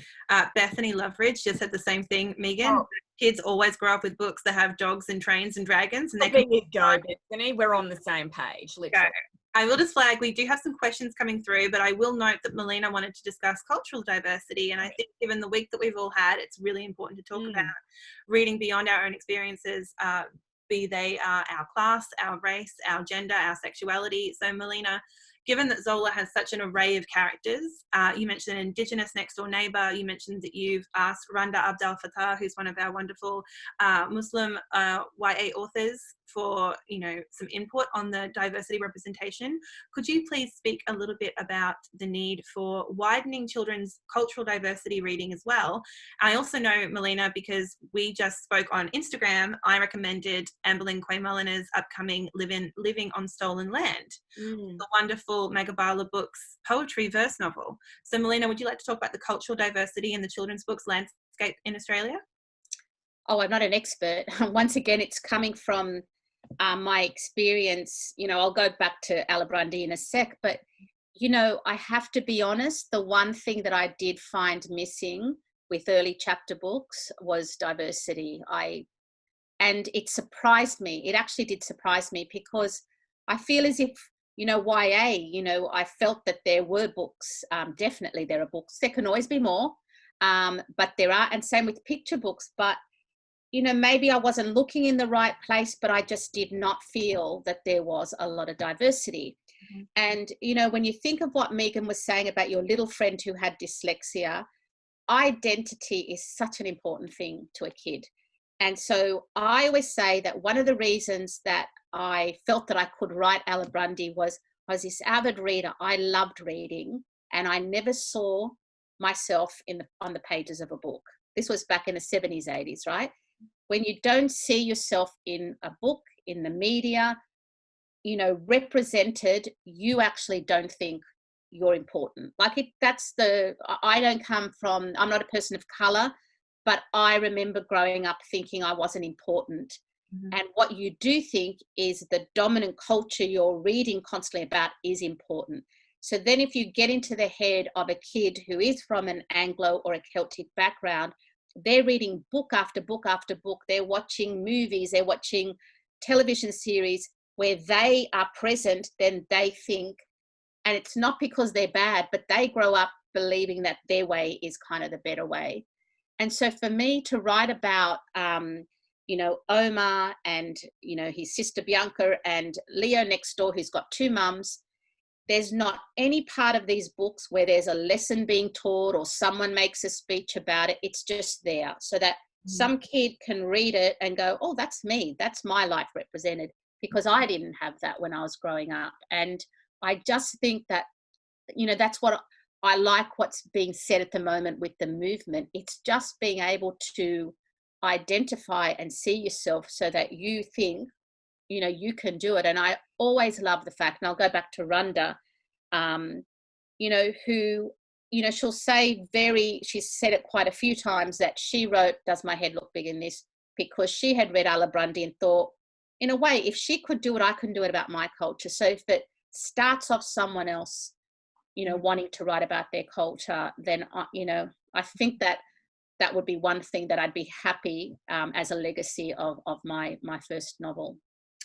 Bethany Loveridge just said the same thing, Megan. Oh. Kids always grow up with books that have dogs and trains and dragons. And they can go, Bethany. We're on the same page, literally. I will just flag, we do have some questions coming through, but I will note that Melina wanted to discuss cultural diversity. And I think given the week that we've all had, it's really important to talk about reading beyond our own experiences, be they our class, our race, our gender, our sexuality. So Melina, given that Zola has such an array of characters, you mentioned an Indigenous next door neighbour, you mentioned that you've asked Randa Abdel Fattah, who's one of our wonderful Muslim YA authors, for, you know, some input on the diversity representation. Could you please speak a little bit about the need for widening children's cultural diversity reading as well? I also know, Melina, because we just spoke on Instagram, I recommended Amberlynn Quay-Mullina's upcoming Living on Stolen Land, the wonderful Magabala Books poetry verse novel. So Melina, would you like to talk about the cultural diversity in the children's books landscape in Australia? Oh, I'm not an expert. Once again, it's coming from my experience. You know, I'll go back to Alibrandi in a sec, but, you know, I have to be honest, the one thing that I did find missing with early chapter books was diversity. And it surprised me. It actually did surprise me, because I feel as if, you know, YA, you know, I felt that there were books, definitely there are books. There can always be more, but there are, and same with picture books. But, you know, maybe I wasn't looking in the right place, but I just did not feel that there was a lot of diversity. And, you know, when you think of what Megan was saying about your little friend who had dyslexia, identity is such an important thing to a kid. And so I always say that one of the reasons that I felt that I could write Alibrandi was I was this avid reader. I loved reading, and I never saw myself on the pages of a book. This was back in the 70s, 80s, right? When you don't see yourself in a book, in the media, you know, represented, you actually don't think you're important. Like I don't come from, I'm not a person of color, but I remember growing up thinking I wasn't important. And what you do think is the dominant culture you're reading constantly about is important. So then if you get into the head of a kid who is from an Anglo or a Celtic background, they're reading book after book after book. They're watching movies, they're watching television series where they are present, then they think, and it's not because they're bad, but they grow up believing that their way is kind of the better way. And so for me to write about, you know, Omar and, you know, his sister Bianca and Leo next door, who's got two mums, there's not any part of these books where there's a lesson being taught or someone makes a speech about it. It's just there so that some kid can read it and go, oh, that's me. That's my life represented, because I didn't have that when I was growing up. And I just think that, you know, that's what I like what's being said at the moment with the movement. It's just being able to identify and see yourself so that you think, you know, you can do it. And I always love the fact, and I'll go back to Rhonda, you know, who, you know, she's said it quite a few times that she wrote Does My Head Look Big in This? Because she had read Alibrandi and thought, in a way, if she could do it, I can do it about my culture. So if it starts off someone else, you know, wanting to write about their culture, then, you know, I think that would be one thing that I'd be happy as a legacy of my first novel.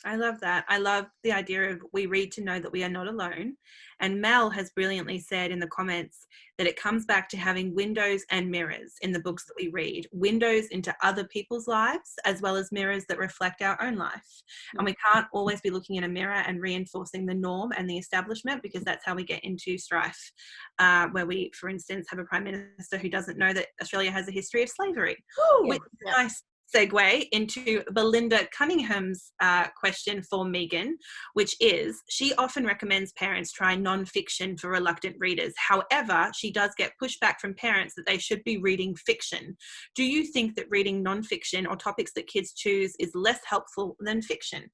I love that. I love the idea of we read to know that we are not alone. And Mel has brilliantly said in the comments that it comes back to having windows and mirrors in the books that we read, windows into other people's lives, as well as mirrors that reflect our own life. And we can't always be looking in a mirror and reinforcing the norm and the establishment, because that's how we get into strife, where we, for instance, have a Prime Minister who doesn't know that Australia has a history of slavery. Which is nice segue into Belinda Cunningham's question for Megan, which is, she often recommends parents try non-fiction for reluctant readers. However, she does get pushback from parents that they should be reading fiction. Do you think that reading non-fiction or topics that kids choose is less helpful than fiction?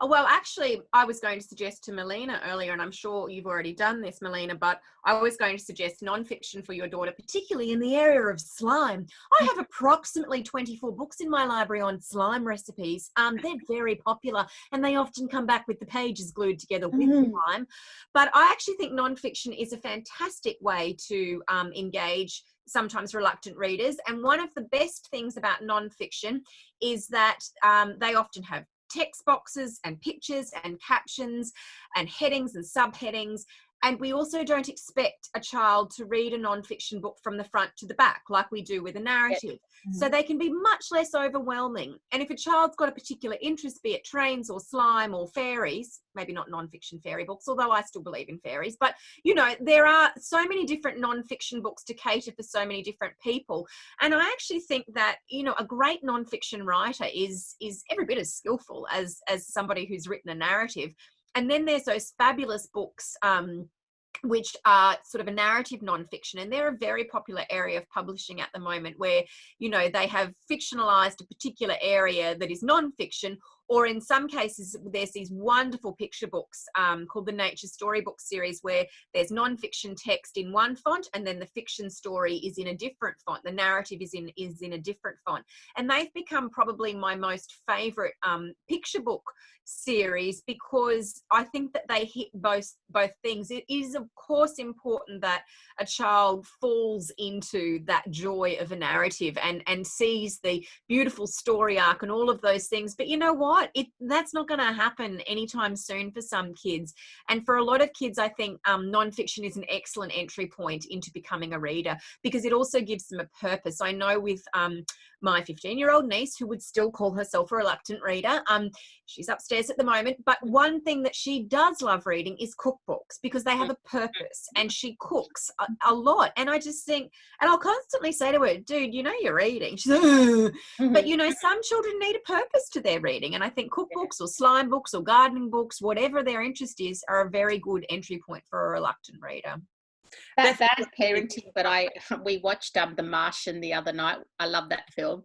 Oh, well, actually, I was going to suggest to Melina earlier, and I'm sure you've already done this, Melina, but I was going to suggest nonfiction for your daughter, particularly in the area of slime. I have approximately 24 books in my library on slime recipes. They're very popular, and they often come back with the pages glued together with slime. But I actually think nonfiction is a fantastic way to engage sometimes reluctant readers. And one of the best things about nonfiction is that they often have text boxes and pictures and captions and headings and subheadings. And we also don't expect a child to read a non-fiction book from the front to the back like we do with a narrative. So they can be much less overwhelming. And if a child's got a particular interest, be it trains or slime or fairies, maybe not non-fiction fairy books, although I still believe in fairies, but, you know, there are so many different non-fiction books to cater for so many different people. And I actually think that, you know, a great non-fiction writer is every bit as skillful as somebody who's written a narrative. And then there's those fabulous books which are sort of a narrative nonfiction, and they're a very popular area of publishing at the moment, where, you know, they have fictionalized a particular area that is nonfiction, or in some cases there's these wonderful picture books called the Nature Storybook series, where there's nonfiction text in one font and then the fiction story is in a different font, the narrative is in a different font. And they've become probably my most favorite picture book series, because I think that they hit both things. It is of course important that a child falls into that joy of a narrative and sees the beautiful story arc and all of those things, but you know what, that's not going to happen anytime soon for some kids. And for a lot of kids, I think nonfiction is an excellent entry point into becoming a reader, because it also gives them a purpose. I know with my 15-year-old niece, who would still call herself a reluctant reader, she's upstairs at the moment, but one thing that she does love reading is cookbooks, because they have a purpose, and she cooks a lot. And I just think, and I'll constantly say to her, dude, you know you're reading. She's like, but you know, some children need a purpose to their reading, and I think cookbooks or slime books or gardening books, whatever their interest is, are a very good entry point for a reluctant reader. That is parenting, but we watched The Martian the other night. I love that film,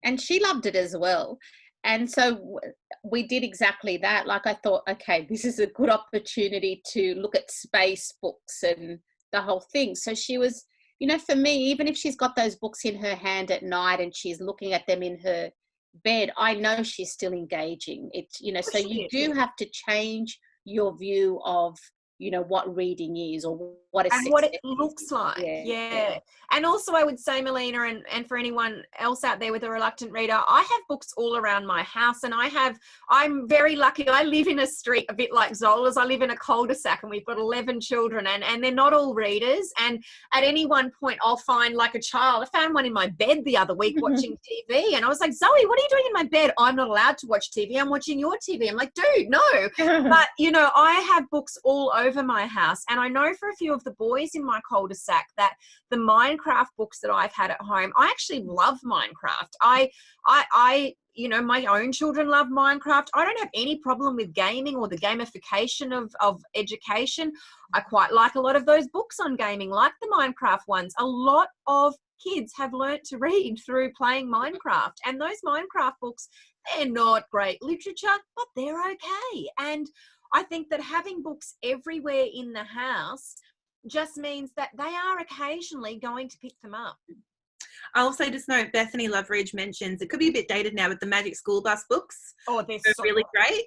and she loved it as well. And so we did exactly that. Like, I thought, okay, this is a good opportunity to look at space books and the whole thing. So she was, you know, for me, even if she's got those books in her hand at night and she's looking at them in her bed, I know she's still engaging. It's, you know, so you do have to change your view of, you know, what reading is or what it looks like. Yeah. And also I would say, Melina, and for anyone else out there with a reluctant reader, I have books all around my house, and I'm very lucky. I live in a street a bit like Zola's. I live in a cul-de-sac, and we've got 11 children, and they're not all readers. And at any one point I'll find like a child. I found one in my bed the other week watching TV, and I was like, Zoe, what are you doing in my bed? I'm not allowed to watch TV. I'm watching your TV. I'm like, dude, no. But, you know, I have books all over my house, and I know for a few of the boys in my cul-de-sac that the Minecraft books that I've had at home, I actually love Minecraft. I you know, my own children love Minecraft. I don't have any problem with gaming or the gamification of education. I quite like a lot of those books on gaming, like the Minecraft ones. A lot of kids have learnt to read through playing Minecraft, and those Minecraft books, they're not great literature, but they're okay. And I think that having books everywhere in the house just means that they are occasionally going to pick them up. I'll also just note Bethany Loveridge mentions, it could be a bit dated now, with the Magic School Bus books. Oh, they're so really great.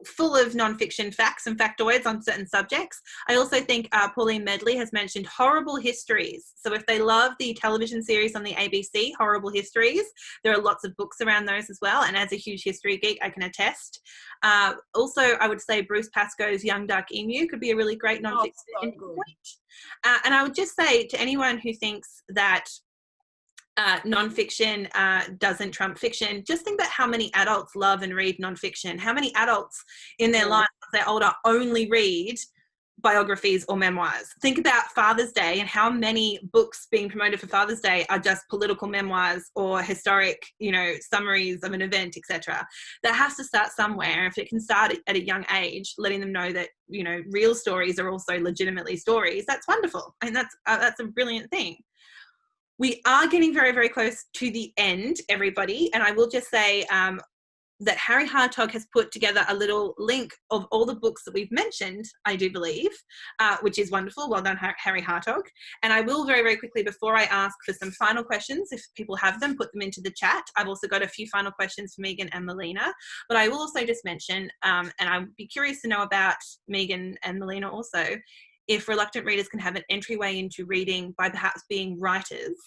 Full of non-fiction facts and factoids on certain subjects. I also think Pauline Medley has mentioned Horrible Histories. So if they love the television series on the ABC, Horrible Histories, there are lots of books around those as well. And as a huge history geek, I can attest. Also, I would say Bruce Pascoe's Young Dark Emu could be a really great non-fiction point. And I would just say to anyone who thinks that non-fiction doesn't trump fiction, just think about how many adults love and read non-fiction. How many adults in their lives, as they're older, only read biographies or memoirs. Think about Father's Day and how many books being promoted for Father's Day are just political memoirs or historic, you know, summaries of an event, etc. That has to start somewhere. If it can start at a young age, letting them know that, you know, real stories are also legitimately stories, that's wonderful. And that's a brilliant thing. We are getting very, very close to the end, everybody. And I will just say that Harry Hartog has put together a little link of all the books that we've mentioned, I do believe, which is wonderful. Well done, Harry Hartog. And I will very, very quickly, before I ask for some final questions, if people have them, put them into the chat. I've also got a few final questions for Megan and Melina. But I will also just mention, and I'd be curious to know about Megan and Melina also, if reluctant readers can have an entryway into reading by perhaps being writers.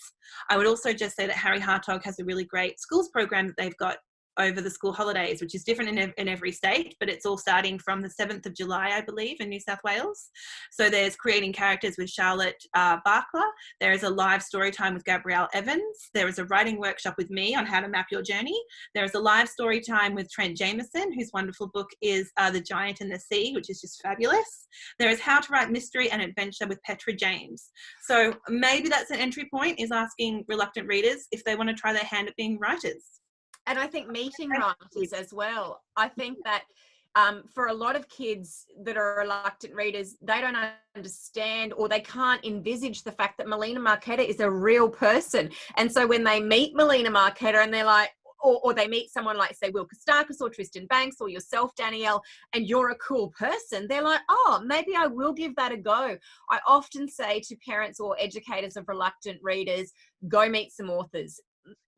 I would also just say that Harry Hartog has a really great schools program that they've got over the school holidays, which is different in every state, but it's all starting from the 7th of July, I believe, in New South Wales. So there's creating characters with Charlotte Barkler. There is a live story time with Gabrielle Evans. There is a writing workshop with me on how to map your journey. There is a live story time with Trent Jameson, whose wonderful book is The Giant and the Sea, which is just fabulous. There is How to Write Mystery and Adventure with Petra James. So maybe that's an entry point, is asking reluctant readers if they want to try their hand at being writers. And I think meeting writers as well. I think that for a lot of kids that are reluctant readers, they don't understand or they can't envisage the fact that Melina Marchetta is a real person. And so when they meet Melina Marchetta and they're like, or they meet someone like, say, Will Kostakis or Tristan Banks or yourself, Danielle, and you're a cool person, they're like, oh, maybe I will give that a go. I often say to parents or educators of reluctant readers, go meet some authors.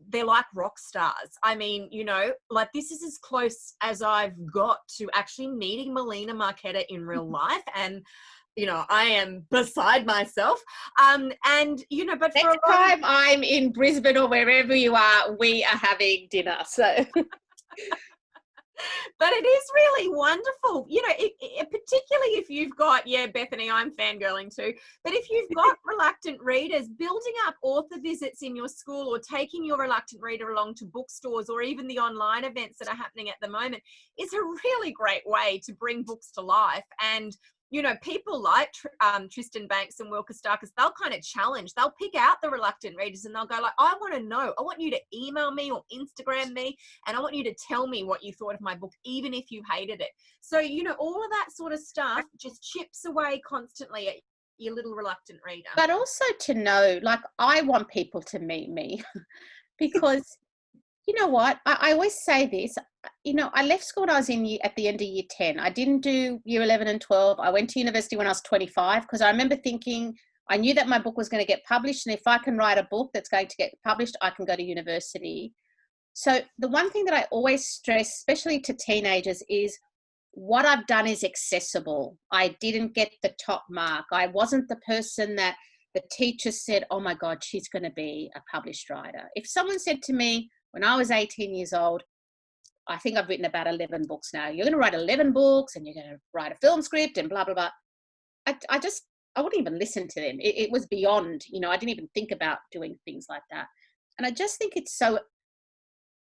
They're like rock stars. I mean, you know, like this is as close as I've got to actually meeting Melina Marchetta in real life. And, you know, I am beside myself. And, you know, but next time I'm in Brisbane or wherever you are, we are having dinner. So... But it is really wonderful, you know, particularly if you've got, yeah, Bethany, I'm fangirling too, but if you've got reluctant readers, building up author visits in your school or taking your reluctant reader along to bookstores or even the online events that are happening at the moment is a really great way to bring books to life. And you know, people like Tristan Banks and Will Kostakis, they'll kind of challenge. They'll pick out the reluctant readers and they'll go like, I want to know. I want you to email me or Instagram me, and I want you to tell me what you thought of my book, even if you hated it. So, you know, all of that sort of stuff just chips away constantly at your little reluctant reader. But also to know, like, I want people to meet me because, you know what, I always say this, you know, I left school when I was at the end of year 10. I didn't do year 11 and 12. I went to university when I was 25 because I remember thinking, I knew that my book was going to get published, and if I can write a book that's going to get published, I can go to university. So the one thing that I always stress, especially to teenagers, is what I've done is accessible. I didn't get the top mark. I wasn't the person that the teacher said, oh my God, she's going to be a published writer. If someone said to me when I was 18 years old, I think I've written about 11 books now. You're going to write 11 books and you're going to write a film script and blah, blah, blah. I wouldn't even listen to them. It was beyond, you know, I didn't even think about doing things like that. And I just think it's so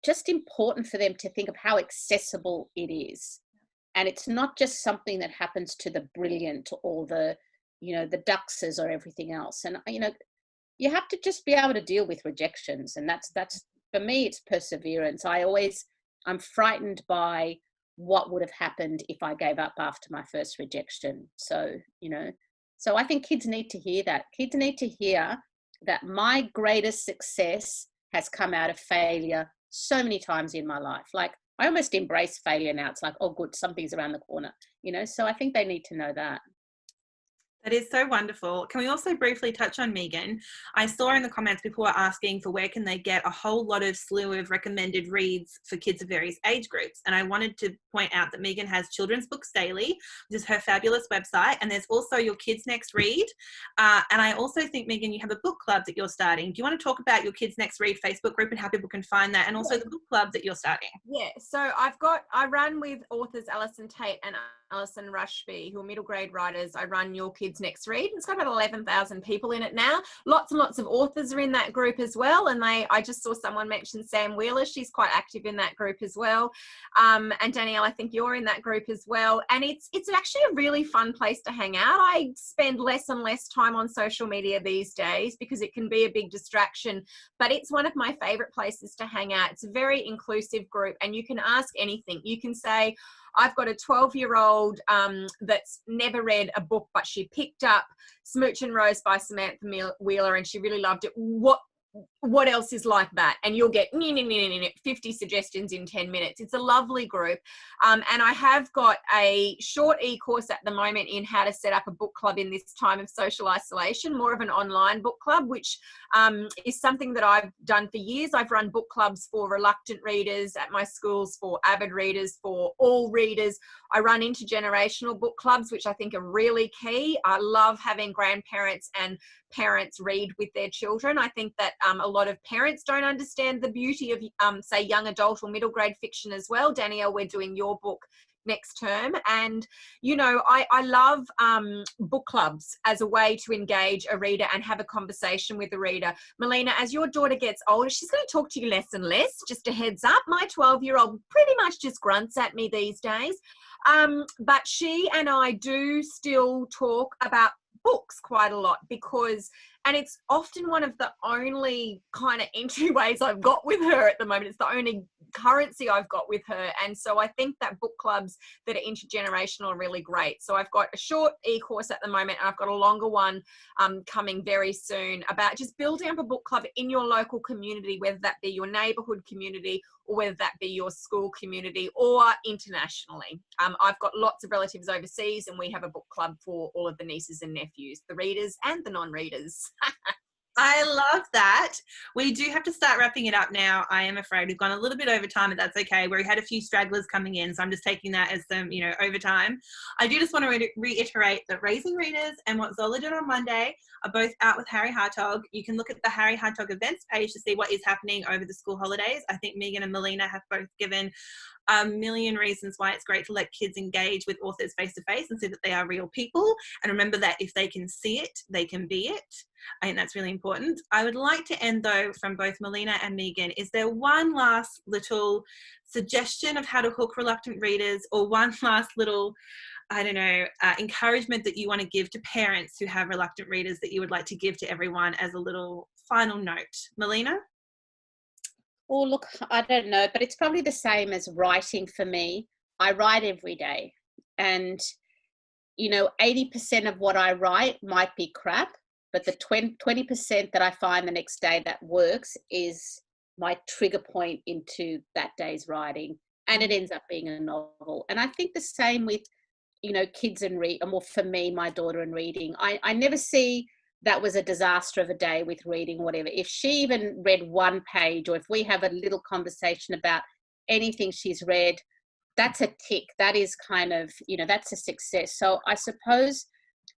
just important for them to think of how accessible it is. And it's not just something that happens to the brilliant or the, you know, the Duxes or everything else. And, you know, you have to just be able to deal with rejections. And that's for me, it's perseverance. I'm frightened by what would have happened if I gave up after my first rejection. So, you know, so I think kids need to hear that. Kids need to hear that my greatest success has come out of failure so many times in my life. Like, I almost embrace failure now. It's like, oh, good, something's around the corner, you know? So I think they need to know that. That is so wonderful. Can we also briefly touch on Megan? I saw in the comments people were asking for where can they get a whole lot of slew of recommended reads for kids of various age groups. And I wanted to point out that Megan has Children's Books Daily, which is her fabulous website. And there's also your Kids Next Read. And I also think, Megan, you have a book club that you're starting. Do you want to talk about your Kids Next Read Facebook group and how people can find that? And also the book club that you're starting. Yeah, so I run with authors Alison Tate and Alison Rushby, who are middle grade writers. I run Your Kids Next Read. It's got about 11,000 people in it now. Lots and lots of authors are in that group as well. And I just saw someone mention Sam Wheeler. She's quite active in that group as well. And Danielle, I think you're in that group as well. And it's actually a really fun place to hang out. I spend less and less time on social media these days because it can be a big distraction, but it's one of my favorite places to hang out. It's a very inclusive group and you can ask anything. You can say, I've got a 12-year-old that's never read a book, but she picked up Smooch and Rose by Samantha Wheeler and she really loved it. What else is like that? And you'll get 50 suggestions in 10 minutes. It's a lovely group. And I have got a short e-course at the moment in how to set up a book club in this time of social isolation, more of an online book club, which is something that I've done for years. I've run book clubs for reluctant readers at my schools, for avid readers, for all readers. I run intergenerational book clubs, which I think are really key. I love having grandparents and parents read with their children. I think that a lot of parents don't understand the beauty of, say, young adult or middle grade fiction as well. Danielle, we're doing your book next term. And, you know, I love book clubs as a way to engage a reader and have a conversation with the reader. Melina, as your daughter gets older, she's going to talk to you less and less. Just a heads up, my 12-year-old pretty much just grunts at me these days. But she and I do still talk about books quite a lot and it's often one of the only kind of entryways I've got with her at the moment. It's the only currency I've got with her. And so I think that book clubs that are intergenerational are really great. So I've got a short e-course at the moment and I've got a longer one coming very soon about just building up a book club in your local community, whether that be your neighborhood community or whether that be your school community or internationally. I've got lots of relatives overseas and we have a book club for all of the nieces and nephews, the readers and the non-readers. I love that. We do have to start wrapping it up now. I am afraid we've gone a little bit over time, but that's okay. We had a few stragglers coming in, so I'm just taking that as some, you know, overtime. I do just want to reiterate that Raising Readers and What Zola Did on Monday are both out with Harry Hartog. You can look at the Harry Hartog events page to see what is happening over the school holidays. I think Megan and Melina have both given a million reasons why it's great to let kids engage with authors face to face and see that they are real people. And remember that if they can see it, they can be it. I think that's really important. I would like to end though from both Melina and Megan. Is there one last little suggestion of how to hook reluctant readers, or one last little, I don't know, encouragement that you want to give to parents who have reluctant readers that you would like to give to everyone as a little final note? Melina? Oh, look, I don't know, but it's probably the same as writing for me. I write every day and, you know, 80% of what I write might be crap, but the 20% that I find the next day that works is my trigger point into that day's writing, and it ends up being a novel. And I think the same with, you know, kids and more for me, my daughter and reading. I never see that was a disaster of a day with reading, whatever. If she even read one page, or if we have a little conversation about anything she's read, that's a tick. That is kind of, that's a success. So I suppose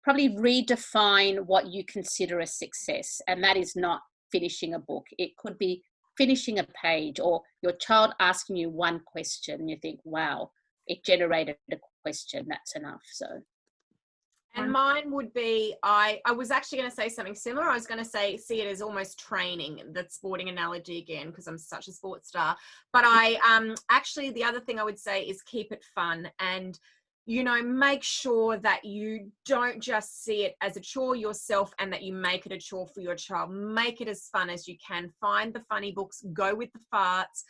probably redefine what you consider a success. And that is not finishing a book. It could be finishing a page, or your child asking you one question and you think, wow, it generated a question. That's enough. So. And mine would be, I was actually going to say something similar. I was going to say, see it as almost training, that sporting analogy again, because I'm such a sports star. But actually, the other thing I would say is keep it fun, and, make sure that you don't just see it as a chore yourself and that you make it a chore for your child. Make it as fun as you can. Find the funny books, go with the farts,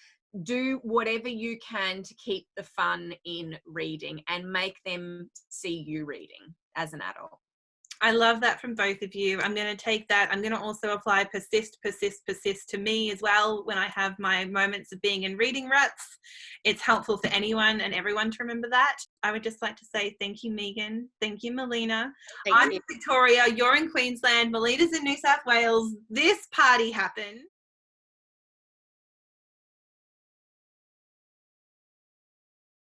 do whatever you can to keep the fun in reading and make them see you reading as an adult. I love that from both of you. I'm going to take that. I'm going to also apply persist to me as well when I have my moments of being in reading ruts. It's helpful for anyone and everyone to remember that. I would just like to say thank you, Megan. Thank you, Melina. I'm in Victoria. You're in Queensland. Melina's in New South Wales. This party happened.